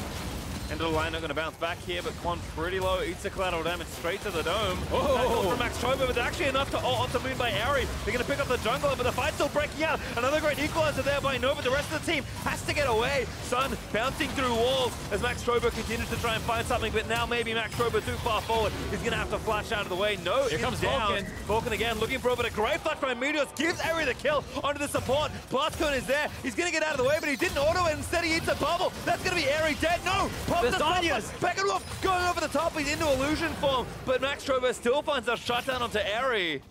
[SPEAKER 2] Into the line, not going to bounce back here, but Quan pretty low. Eats the collateral damage straight to the dome. Oh! From Max Trobo, but actually enough to onto Moon by Aerie. They're going to pick up the jungler, but the fight's still breaking out. Another great equalizer there by Nova. The rest of the team has to get away. Sun bouncing through walls as Max Trobo continues to try and find something, but now maybe Max Trobo too far forward. He's going to have to flash out of the way. No,
[SPEAKER 1] here comes
[SPEAKER 2] down.
[SPEAKER 1] Vulcan.
[SPEAKER 2] Vulcan again, looking for it, but a great flash by Meteors gives Aerie the kill onto the support. Blast Cone is there. He's going to get out of the way, but he didn't auto it. Instead, he eats a bubble. That's going to be Aerie dead. No! Pop the Zanyas! Beckenwolf going over the top. He's into illusion form, but Max Trobo still finds a shutdown onto Aerie.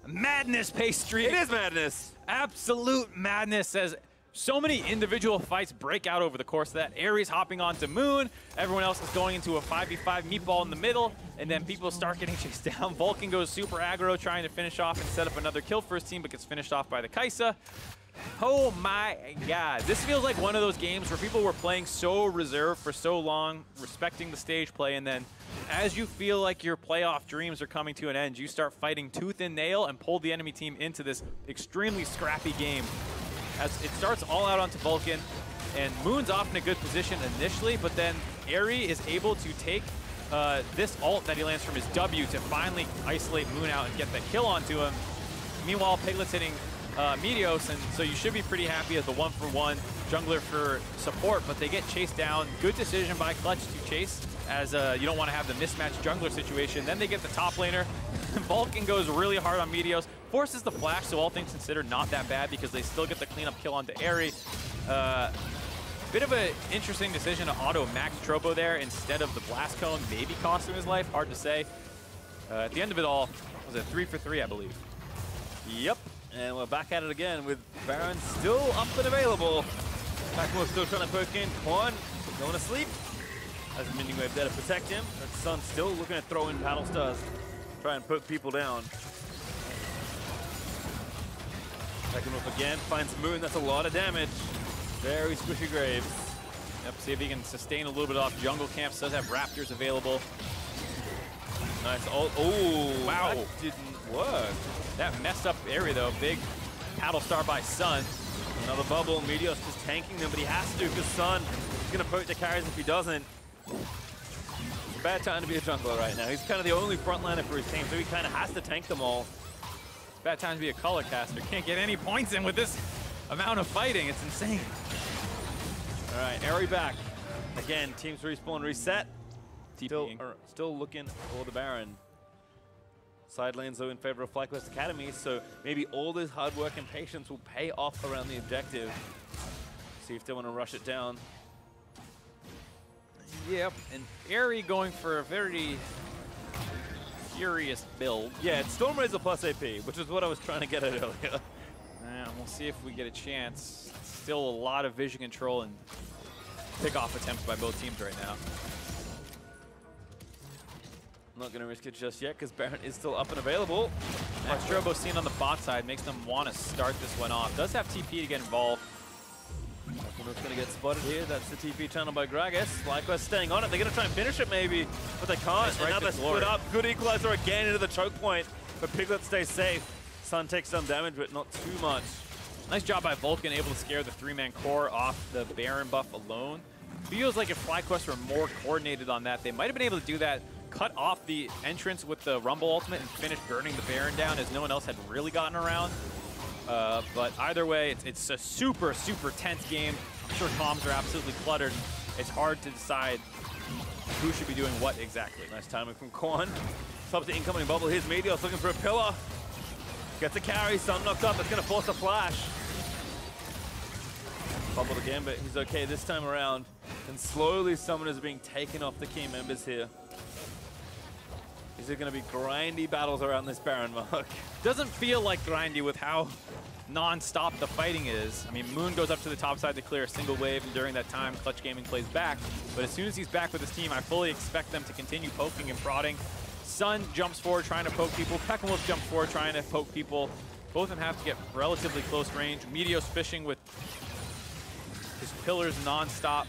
[SPEAKER 1] Madness, Pastry.
[SPEAKER 2] It is madness.
[SPEAKER 1] Absolute madness as so many individual fights break out over the course of that. Aries hopping onto Moon. Everyone else is going into a 5v5 meatball in the middle, and then people start getting chased down. Vulcan goes super aggro, trying to finish off and set up another kill for his team, but gets finished off by the Kai'Sa. Oh my god. This feels like one of those games where people were playing so reserved for so long, respecting the stage play, and then as you feel like your playoff dreams are coming to an end, you start fighting tooth and nail and pull the enemy team into this extremely scrappy game. As it starts all out onto Vulcan, and Moon's off in a good position initially, but then Aerie is able to take this ult that he lands from his W to finally isolate Moon out and get that kill onto him. Meanwhile, Piglet's hitting Meteos, and so you should be pretty happy as the 1-for-1 jungler for support, but they get chased down. Good decision by Clutch to chase, as you don't want to have the mismatched jungler situation. Then they get the top laner. Vulcan goes really hard on Meteos, forces the flash, so all things considered, not that bad because they still get the cleanup kill onto Aerie. Bit of an interesting decision to auto Max Trobo there instead of the Blast Cone, maybe cost him his life, hard to say. At the end of it all, was it 3 for 3, I believe?
[SPEAKER 2] Yep. And we're back at it again with Baron still up and available. Packmore still trying to poke in. Quan going to sleep. Has a minion wave there to protect him. But Sun still looking to throw in Battle Stars. Try and put people down. Packmore again finds Moon. That's a lot of damage. Very squishy Graves.
[SPEAKER 1] Yep, see if he can sustain a little bit off. Jungle Camps does have Raptors available.
[SPEAKER 2] Nice. Oh,
[SPEAKER 1] wow.
[SPEAKER 2] That didn't work.
[SPEAKER 1] That messed up area though. Big paddle star by Sun.
[SPEAKER 2] Another bubble. Meteos just tanking them, but he has to because Sun is going to poke the carries if he doesn't. It's a bad time to be a jungler right now. He's kind of the only frontliner for his team, so he kind of has to tank them all.
[SPEAKER 1] It's a bad time to be a color caster. Can't get any points in with this amount of fighting. It's insane.
[SPEAKER 2] All right, Aerie back. Again, teams respawn, reset. Still looking for the Baron. Side lanes though in favor of FlyQuest Academy, so maybe all this hard work and patience will pay off around the objective. See if they want to rush it down.
[SPEAKER 1] Yep, and Aerie going for a very furious build.
[SPEAKER 2] Yeah, it's Stormrazor plus AP, which is what I was trying to get at earlier.
[SPEAKER 1] And we'll see if we get a chance. Still a lot of vision control and pick-off attempts by both teams right now.
[SPEAKER 2] I'm not going to risk it just yet because Baron is still up and available.
[SPEAKER 1] Max Trobo seen on the bot side makes them want to start this one off. Does have TP to get involved.
[SPEAKER 2] Going to get spotted here. That's the TP channel by Gragas. FlyQuest staying on it. They're going to try and finish it maybe, but they can't. And now they're split up. Good equalizer again into the choke point, but Piglet stays safe. Sun takes some damage, but not too much.
[SPEAKER 1] Nice job by Vulcan, able to scare the 3-man core off the Baron buff alone. Feels like if FlyQuest were more coordinated on that, they might have been able to do that, cut off the entrance with the Rumble ultimate and finish burning the Baron down as no one else had really gotten around. But either way, it's a super, super tense game. I'm sure comms are absolutely cluttered. It's hard to decide who should be doing what exactly.
[SPEAKER 2] Nice timing from Quan. Stops the incoming bubble. Here's Meteos looking for a pillar. Gets a carry. Sun knocked up. It's going to force a flash. Bubbled again, but he's okay this time around. And slowly summoners are being taken off the key members here. Is there going to be grindy battles around this Baron, Mark?
[SPEAKER 1] Doesn't feel like grindy with how non-stop the fighting is. I mean, Moon goes up to the top side to clear a single wave, and during that time, Clutch Gaming plays back. But as soon as he's back with his team, I fully expect them to continue poking and prodding. Sun jumps forward trying to poke people. Peckenwolf jumps forward trying to poke people. Both of them have to get relatively close range. Meteos fishing with his pillars non-stop.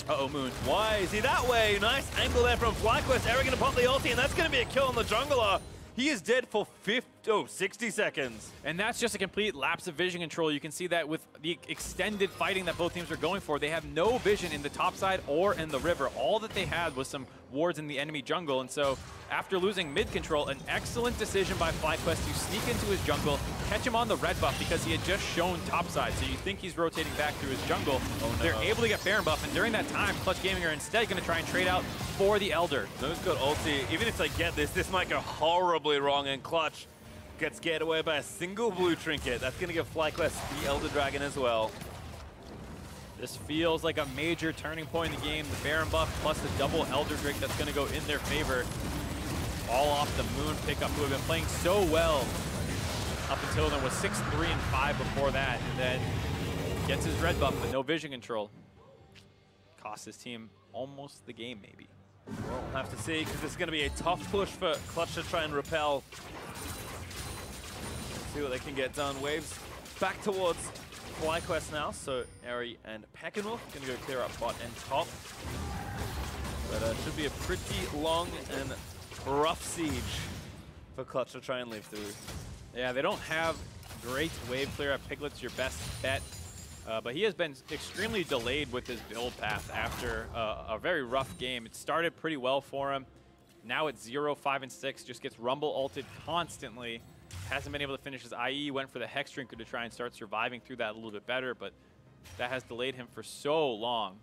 [SPEAKER 1] Uh-oh, Moon.
[SPEAKER 2] Why is he that way? Nice angle there from FlyQuest. Eric gonna pop the ulti, and that's gonna be a kill on the jungler. He is dead for 60 seconds.
[SPEAKER 1] And that's just a complete lapse of vision control. You can see that with the extended fighting that both teams are going for. They have no vision in the top side or in the river. All that they had was some wards in the enemy jungle. And so after losing mid control, an excellent decision by FlyQuest to sneak into his jungle, catch him on the red buff because he had just shown top side. So you think he's rotating back through his jungle. Oh, no. They're able to get Baron buff. And during that time, Clutch Gaming are instead going to try and trade out for the Elder.
[SPEAKER 2] No's got ulti. Even if they get this might go horribly wrong, and Clutch gets scared away by a single blue trinket. That's going to give FlyQuest the Elder Dragon as well.
[SPEAKER 1] This feels like a major turning point in the game. The Baron buff plus the double Elder Drake that's going to go in their favor. All off the Moon pickup, who have been playing so well up until then, was 6-3 and 5 before that, and then gets his red buff, but no vision control. Cost his team almost the game, maybe.
[SPEAKER 2] Well, we'll have to see, because this is going to be a tough push for Clutch to try and repel. See what they can get done. Waves back towards FlyQuest now, so Eri and Peckenwolf going to go clear up bot and top. But should be a pretty long and rough siege for Clutch to try and live through.
[SPEAKER 1] Yeah, they don't have great wave clear up. Piglet's your best bet. But he has been extremely delayed with his build path after a very rough game. It started pretty well for him. Now it's 0, 5, and 6. Just gets Rumble ulted constantly. Hasn't been able to finish his IE. Went for the Hex Drinker to try and start surviving through that a little bit better, but that has delayed him for so long.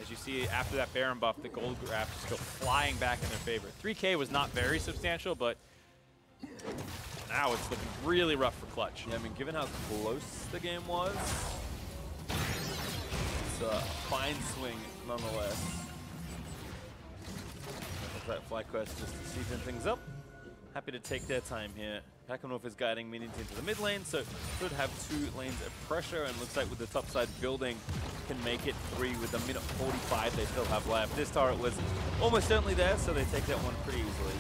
[SPEAKER 1] As you see, after that Baron buff, the gold graph just go flying back in their favor. 3K was not very substantial, but now it's looking really rough for Clutch.
[SPEAKER 2] Yeah, I mean, given how close the game was, it's a fine swing nonetheless. Looks like FlyQuest just season things up. Happy to take their time here. Peckenwolf is guiding minions into the mid lane, so should have 2 lanes of pressure, and looks like with the top side building, can make it 3 with the minute 45 they still have left. This turret was almost certainly there, so they take that one pretty easily.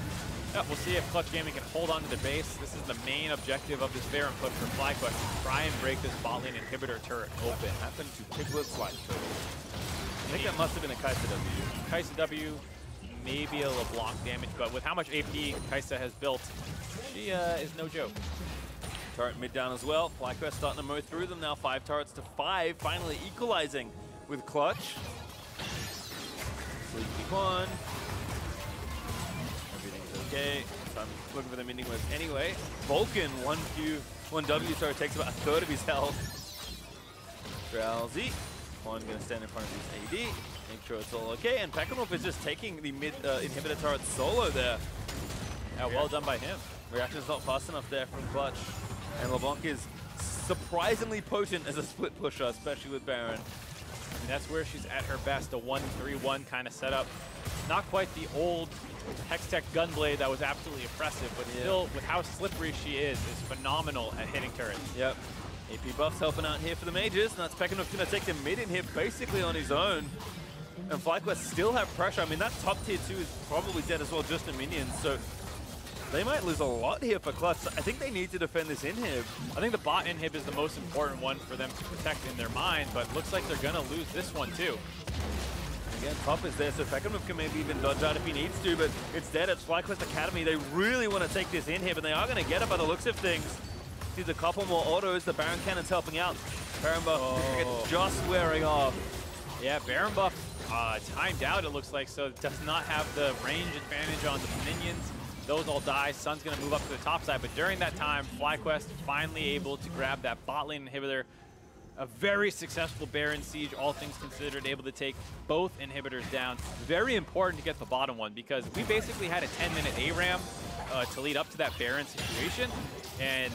[SPEAKER 1] Yeah, we'll see if Clutch Gaming can hold on to the base. This is the main objective of this Baron push for FlyQuest, to try and break this bot lane inhibitor turret open.
[SPEAKER 2] Happened to Piglet's life total. I think that must have been a Kai'Sa W.
[SPEAKER 1] Kai'Sa W, maybe a LeBlanc damage, but with how much AP Kai'Sa has built, she is no joke.
[SPEAKER 2] Turret mid down as well. FlyQuest starting to mow through them now. 5 turrets to 5, finally equalizing with Clutch. Sleepy one. Everything's okay. So I'm looking for the minion with anyway. Vulcan, 1Q, 1W turret takes about a third of his health. Drowsy. One's going to stand in front of his AD. Make sure it's all okay. And Peckenwolf is just taking the mid inhibitor turret solo there.
[SPEAKER 1] Yeah, well done by him.
[SPEAKER 2] Reaction's not fast enough there from Clutch. And LeBlanc is surprisingly potent as a split pusher, especially with Baron.
[SPEAKER 1] And that's where she's at her best, a 1-3-1 kind of setup. Not quite the old Hextech Gunblade that was absolutely oppressive, but still, with how slippery she is phenomenal at hitting turrets.
[SPEAKER 2] Yep. AP buffs helping out here for the mages, and that's Peckenwolf going to take the mid in here basically on his own. And FlyQuest still have pressure. I mean, that top tier 2 is probably dead as well, just in minions, so they might lose a lot here for Clutch. I think they need to defend this inhib.
[SPEAKER 1] I think the bot inhib is the most important one for them to protect in their mind, but looks like they're going to lose this one too.
[SPEAKER 2] Again, top is there, so Peckenwolf can maybe even dodge out if he needs to, but it's dead at FlyQuest Academy. They really want to take this inhib, and they are going to get it by the looks of things. See a couple more autos, the Baron Cannon's helping out. Baron buff just wearing off.
[SPEAKER 1] Yeah, Baron buff timed out, it looks like, so it does not have the range advantage on the minions. Those all die. Sun's going to move up to the top side, but during that time, FlyQuest finally able to grab that bot lane inhibitor. A very successful Baron siege, all things considered, able to take both inhibitors down. Very important to get the bottom one, because we basically had a 10-minute ARAM to lead up to that Baron situation, and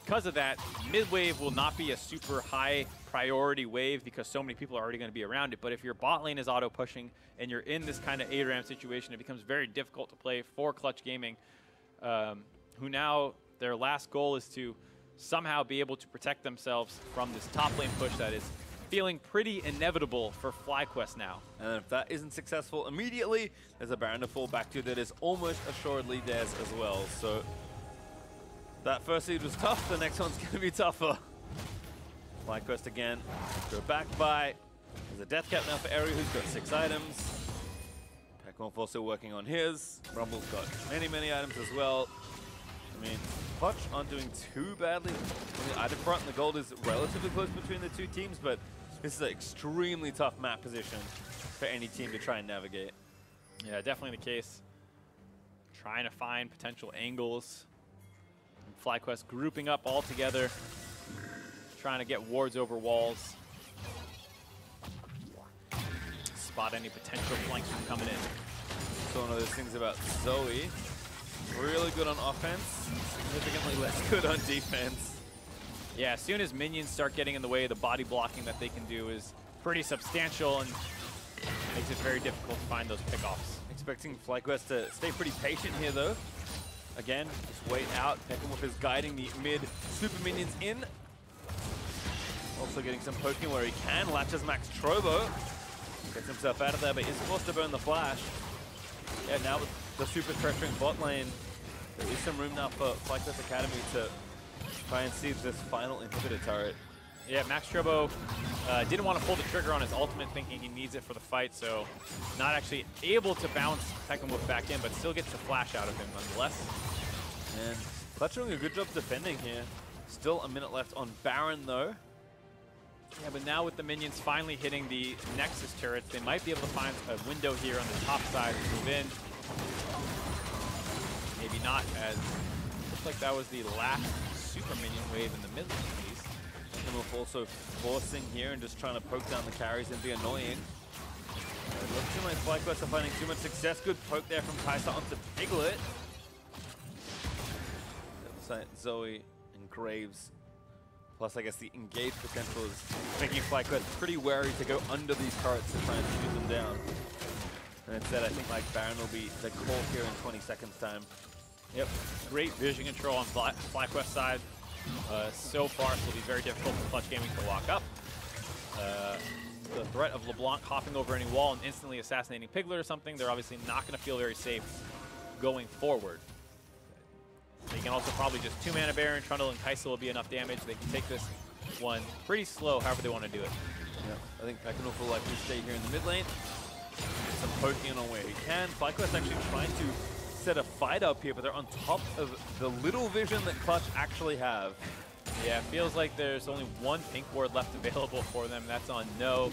[SPEAKER 1] because of that, mid-wave will not be a super high priority wave because so many people are already going to be around it. But if your bot lane is auto-pushing and you're in this kind of ARAM situation, it becomes very difficult to play for Clutch Gaming, who now their last goal is to somehow be able to protect themselves from this top lane push that is feeling pretty inevitable for FlyQuest now.
[SPEAKER 2] And if that isn't successful immediately, there's a Baron to fall back to that is almost assuredly theirs as well. So that first seed was tough, the next one's going to be tougher. FlyQuest again, go back by. There's a death cap now for Eri, who's got 6 items. Pekmorph also working on his. Rumble's got many, many items as well. I mean, Clutch aren't doing too badly on the item front, and the gold is relatively close between the two teams, but this is an extremely tough map position for any team to try and navigate.
[SPEAKER 1] Yeah, definitely the case. Trying to find potential angles. And FlyQuest grouping up all together, trying to get wards over walls. Spot any potential flanks from coming in.
[SPEAKER 2] So one of those things about Zoe, really good on offense, significantly less good on defense.
[SPEAKER 1] Yeah, as soon as minions start getting in the way, the body blocking that they can do is pretty substantial and makes it very difficult to find those pickoffs.
[SPEAKER 2] Expecting FlyQuest to stay pretty patient here though. Again, just wait out. Pekmorph is guiding the mid super minions in. Also getting some poking where he can. Latches Max Trobo. Gets himself out of there, but is forced to burn the flash. Yeah, now with the super pressuring bot lane, there is some room now for FlyQuest Academy to try and seize this final inhibitor turret.
[SPEAKER 1] Yeah, Max Trobo didn't want to pull the trigger on his ultimate, thinking he needs it for the fight, so not actually able to bounce Pekmorph back in, but still gets the flash out of him nonetheless.
[SPEAKER 2] And Clutch doing a good job defending here. Still a minute left on Baron though.
[SPEAKER 1] Yeah, but now with the minions finally hitting the Nexus turrets, they might be able to find a window here on the top side to move in. Maybe not, as looks like that was the last super minion wave in the mid lane at least.
[SPEAKER 2] Pekmorph also forcing here and just trying to poke down the carries and be annoying. It looks to like FlyQuest are finding too much success. Good poke there from Kai'Sa onto Piglet. Zoe and Graves. Plus, I guess the engage potential is making FlyQuest pretty wary to go under these turrets to try and shoot them down. And instead, I think like Baron will be the call here in 20 seconds time.
[SPEAKER 1] Yep, great vision control on FlyQuest side. So far, it will be very difficult for Clutch Gaming to lock up. The threat of LeBlanc hopping over any wall and instantly assassinating Piglet or something, they're obviously not going to feel very safe going forward. They can also probably just 2-mana Baron, Trundle, and Kai'Sa will be enough damage. They can take this one pretty slow, however they want to do it.
[SPEAKER 2] Yeah, I think Pekmorph will likely stay here in the mid lane. Some poking on where he can. FlyQuest actually trying to set a fight up here, but they're on top of the little vision that Clutch actually have.
[SPEAKER 1] Yeah, it feels like there's only one pink ward left available for them. That's on no.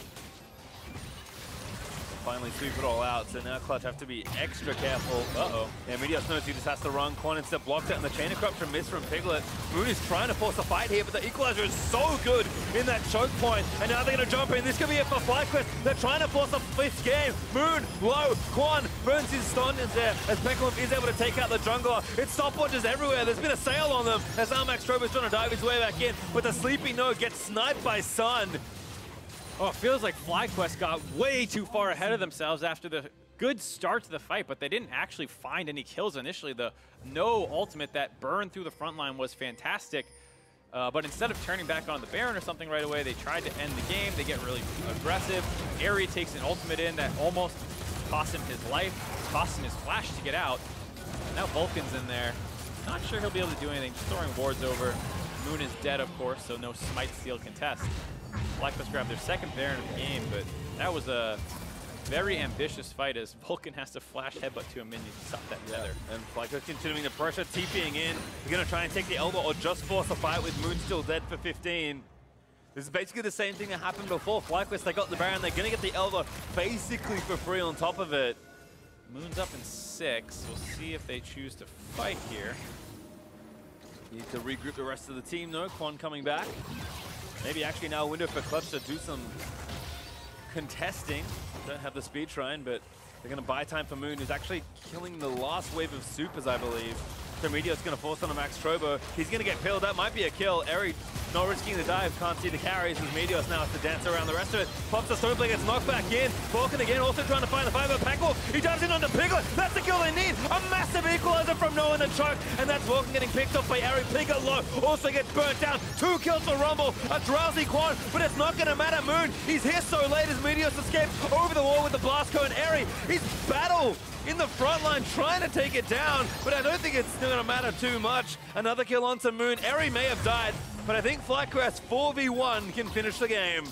[SPEAKER 2] Finally sweep it all out, so now Clutch have to be extra careful. Uh-oh. Yeah, Meteos knows he just has to run. Quan instead blocked it, and the chain of corruption miss from Piglet. Moon is trying to force a fight here, but the equalizer is so good in that choke point, and now they're going to jump in. This could be it for FlyQuest. They're trying to force a 5th game. Moon, low, Quan burns his stun in there, as Pekmorph is able to take out the jungler. It's stopwatches everywhere. There's been a sail on them, as now Max Trobo is trying to dive his way back in, but the sleepy no gets sniped by Sun.
[SPEAKER 1] Oh, it feels like FlyQuest got way too far ahead of themselves after the good start to the fight, but they didn't actually find any kills initially. The no ultimate that burned through the front line was fantastic, but instead of turning back on the Baron or something right away, they tried to end the game. They get really aggressive. Eri takes an ultimate in that almost cost him his life, cost him his flash to get out. Now Vulcan's in there. Not sure he'll be able to do anything, just throwing wards over. Moon is dead, of course, so no smite steal contest. FlyQuest grabbed their second Baron of the game, but that was a very ambitious fight as Vulcan has to flash headbutt to a minion to stop that tether.
[SPEAKER 2] And FlyQuest continuing the pressure, TPing in. They're going to try and take the Elder or just force a fight with Moon still dead for 15. This is basically the same thing that happened before. FlyQuest, they got the Baron, they're going to get the Elder basically for free on top of it.
[SPEAKER 1] Moon's up in 6. We'll see if they choose to fight here.
[SPEAKER 2] Need to regroup the rest of the team though. Quan coming back. Maybe actually now a window for Clutch to do some contesting. Don't have the speed shrine, but they're going to buy time for Moon, who's actually killing the last wave of supers, I believe. So Meteos going to force on a Max Trobo. He's going to get killed. That might be a kill. Eri not risking the dive, can't see the carries as Meteos now has to dance around the rest of it. Pops the Stoneblade, gets knocked back in. Falcon again, also trying to find the 5-0 Packwolf. He dives in onto Piglet. That's the kill they need. A massive equalizer from Noah in the choke, and that's Vulcan getting picked off by Ari. Piglet low, also gets burnt down. 2 kills for Rumble. A drowsy Quan, but it's not going to matter. Moon, he's here so late as Meteos escapes over the wall with the blast cone. Ari, he's battle in the front line trying to take it down, but I don't think it's going to matter too much. Another kill onto Moon. Eri may have died, but I think FlyQuest 4v1 can finish the game.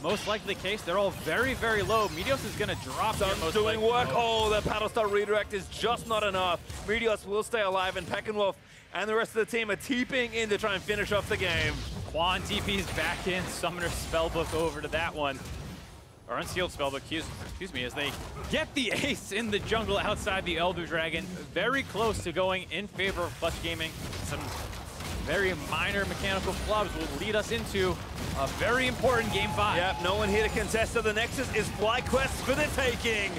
[SPEAKER 1] Most likely the case. They're all very, very low. Meteos is going to drop.
[SPEAKER 2] Sun's doing work. Oh, the paddle star redirect is just not enough. Meteos will stay alive, and Peckenwolf and the rest of the team are TPing in to try and finish off the game.
[SPEAKER 1] Quan TP's back in. Summoner Spellbook over to that one. Or Unsealed Spellbook, excuse me, as they get the ace in the jungle outside the Elder Dragon. Very close to going in favor of Clutch Gaming. Some very minor mechanical flubs will lead us into a very important Game 5.
[SPEAKER 2] Yep, no one here to contest, so the Nexus is FlyQuest for the taking.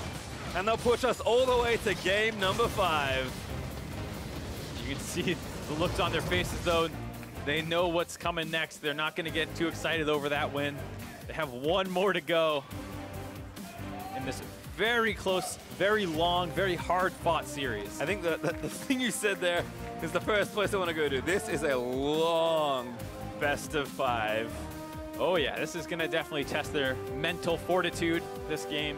[SPEAKER 2] And they'll push us all the way to game number 5.
[SPEAKER 1] You can see the looks on their faces, though. They know what's coming next. They're not going to get too excited over that win. They have one more to go in this very close, very long, very hard-fought series.
[SPEAKER 2] I think the thing you said there is the first place I want to go to. This is a long best of 5.
[SPEAKER 1] Oh yeah, this is going to definitely test their mental fortitude, this game,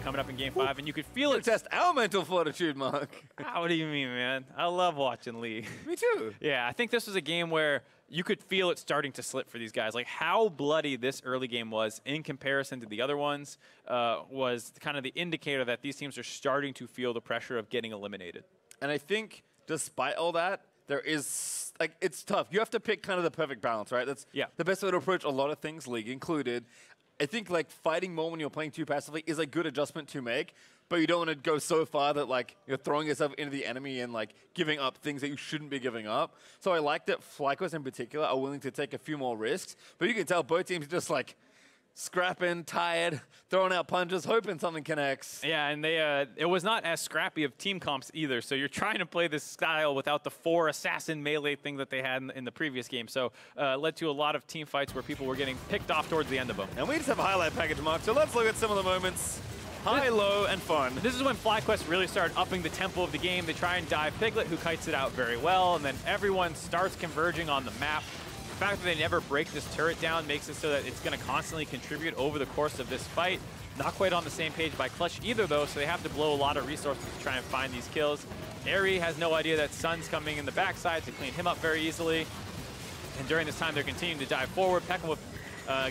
[SPEAKER 1] coming up in Game 5, and you could feel it.
[SPEAKER 2] Test our mental fortitude, Mark.
[SPEAKER 1] What do you mean, man? I love watching Lee.
[SPEAKER 2] Me too.
[SPEAKER 1] Yeah, I think this was a game where you could feel it starting to slip for these guys. Like how bloody this early game was in comparison to the other ones was kind of the indicator that these teams are starting to feel the pressure of getting eliminated.
[SPEAKER 2] And I think despite all that, there is, like, it's tough. You have to pick kind of the perfect balance, right? That's the best way to approach a lot of things, League included. I think, like, fighting more when you're playing too passively is a good adjustment to make, but you don't want to go so far that, like, you're throwing yourself into the enemy and, like, giving up things that you shouldn't be giving up. So I like that FlyQuest in particular are willing to take a few more risks, but you can tell both teams are just, like, scrapping, tired, throwing out punches, hoping something connects.
[SPEAKER 1] Yeah, and they it was not as scrappy of team comps either, so you're trying to play this style without the 4 assassin melee thing that they had in the previous game. So led to a lot of team fights where people were getting picked off towards the end of them.
[SPEAKER 2] And we just have a highlight package, Mark, so let's look at some of the moments. High, low, and fun.
[SPEAKER 1] This is when FlyQuest really started upping the tempo of the game. They try and dive Piglet, who kites it out very well, and then everyone starts converging on the map. The fact that they never break this turret down makes it so that it's going to constantly contribute over the course of this fight. Not quite on the same page by Clutch either, though, so they have to blow a lot of resources to try and find these kills. Eri has no idea that Sun's coming in the backside to clean him up very easily. And during this time, they're continuing to dive forward. Peckenwolf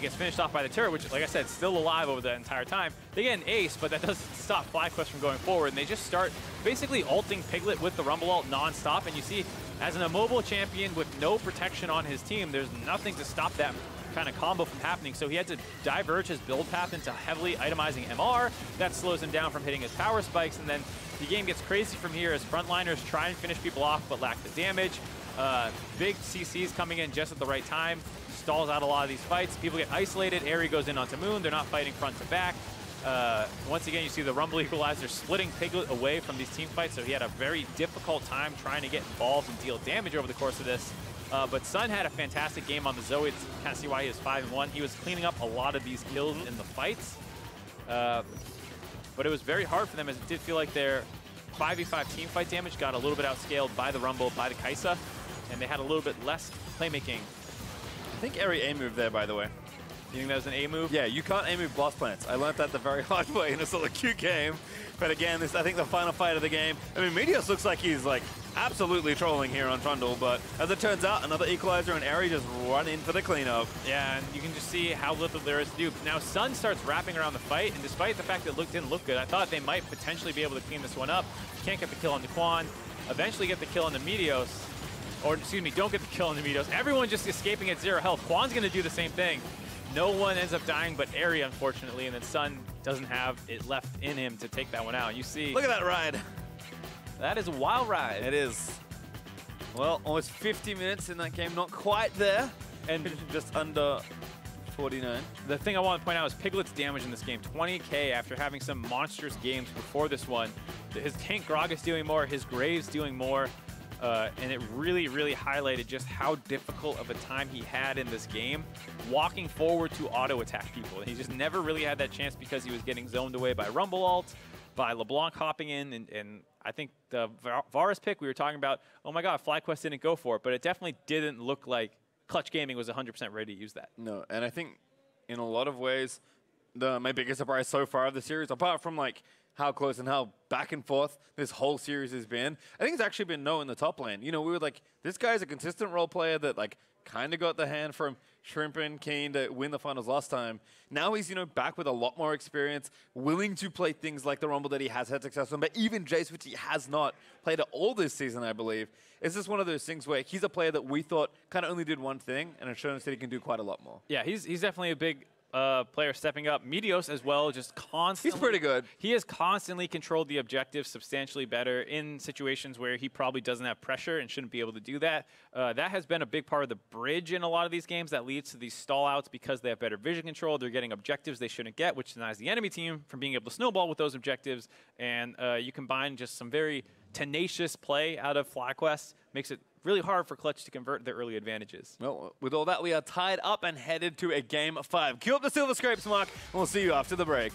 [SPEAKER 1] gets finished off by the turret, which, like I said, still alive over the entire time. They get an ace, but that doesn't stop FlyQuest from going forward, and they just start basically ulting Piglet with the Rumble ult non-stop, and you see, as an immobile champion with no protection on his team, there's nothing to stop that kind of combo from happening, so he had to diverge his build path into heavily itemizing MR. That slows him down from hitting his power spikes, and then the game gets crazy from here as frontliners try and finish people off but lack the damage. Big CCs coming in just at the right time, stalls out a lot of these fights. People get isolated. Eri goes in onto Moon. They're not fighting front to back. Once again, you see the Rumble Equalizer splitting Piglet away from these team fights, so he had a very difficult time trying to get involved and deal damage over the course of this. But Sun had a fantastic game on the Zoe. It's kind of see why he was 5-1. He was cleaning up a lot of these kills in the fights. But it was very hard for them, as it did feel like their 5v5 team fight damage got a little bit outscaled by the Rumble, by the Kaisa, and they had a little bit less playmaking.
[SPEAKER 2] I think Eri A-move there, by the way.
[SPEAKER 1] You think that was an A-move?
[SPEAKER 2] Yeah, you can't A-move blast plants. I learned that the very hard way in a sort of cute game. But again, this, I think, the final fight of the game. I mean, Meteos looks like he's, like, absolutely trolling here on Trundle, but as it turns out, another Equalizer and Eri just run in for the cleanup.
[SPEAKER 1] Yeah, and you can just see how little there is to do. Now, Sun starts wrapping around the fight, and despite the fact that it didn't look good, I thought they might potentially be able to clean this one up. Can't get the kill on the Quan, eventually get the kill on the Meteos. Or, excuse me, don't get the kill on the Meteos. Everyone just escaping at 0 health. Quan's going to do the same thing. No one ends up dying but Eri, unfortunately, and then Sun doesn't have it left in him to take that one out. You see...
[SPEAKER 2] Look at that ride.
[SPEAKER 1] That is a wild ride.
[SPEAKER 2] It is. Well, almost 50 minutes in that game. Not quite there. And just under 49.
[SPEAKER 1] The thing I want to point out is Piglet's damage in this game. 20k after having some monstrous games before this one. His tank Grog is doing more. His Graves doing more. and it really, really highlighted just how difficult of a time he had in this game, walking forward to auto-attack people. And he just never really had that chance because he was getting zoned away by Rumble ult, by LeBlanc hopping in, and I think the Varus pick we were talking about, oh my god, FlyQuest didn't go for it, but it definitely didn't look like Clutch Gaming was 100% ready to use that.
[SPEAKER 2] No, and I think in a lot of ways, my biggest surprise so far of the series, apart from like how close and how back and forth this whole series has been, I think it's actually been No in the top lane. You know, we were like, this guy's a consistent role player that like kind of got the hand from Shrimp and Keen to win the finals last time. Now he's, you know, back with a lot more experience, willing to play things like the Rumble that he has had success on, but even Jace, which he has not played at all this season, I believe. It's just one of those things where he's a player that we thought kind of only did one thing, and it's shown us that he can do quite a lot more.
[SPEAKER 1] Yeah, he's definitely a big player stepping up. Meteos as well, just constantly.
[SPEAKER 2] He's pretty good.
[SPEAKER 1] He has constantly controlled the objectives substantially better in situations where he probably doesn't have pressure and shouldn't be able to do that. That has been a big part of the bridge in a lot of these games that leads to these stall outs because they have better vision control. They're getting objectives they shouldn't get, which denies the enemy team from being able to snowball with those objectives. And you combine just some very tenacious play out of FlyQuest, makes it really hard for Clutch to convert their early advantages.
[SPEAKER 2] Well, with all that, we are tied up and headed to a game 5. Cue up the Silver Scrapes, Mark, and we'll see you after the break.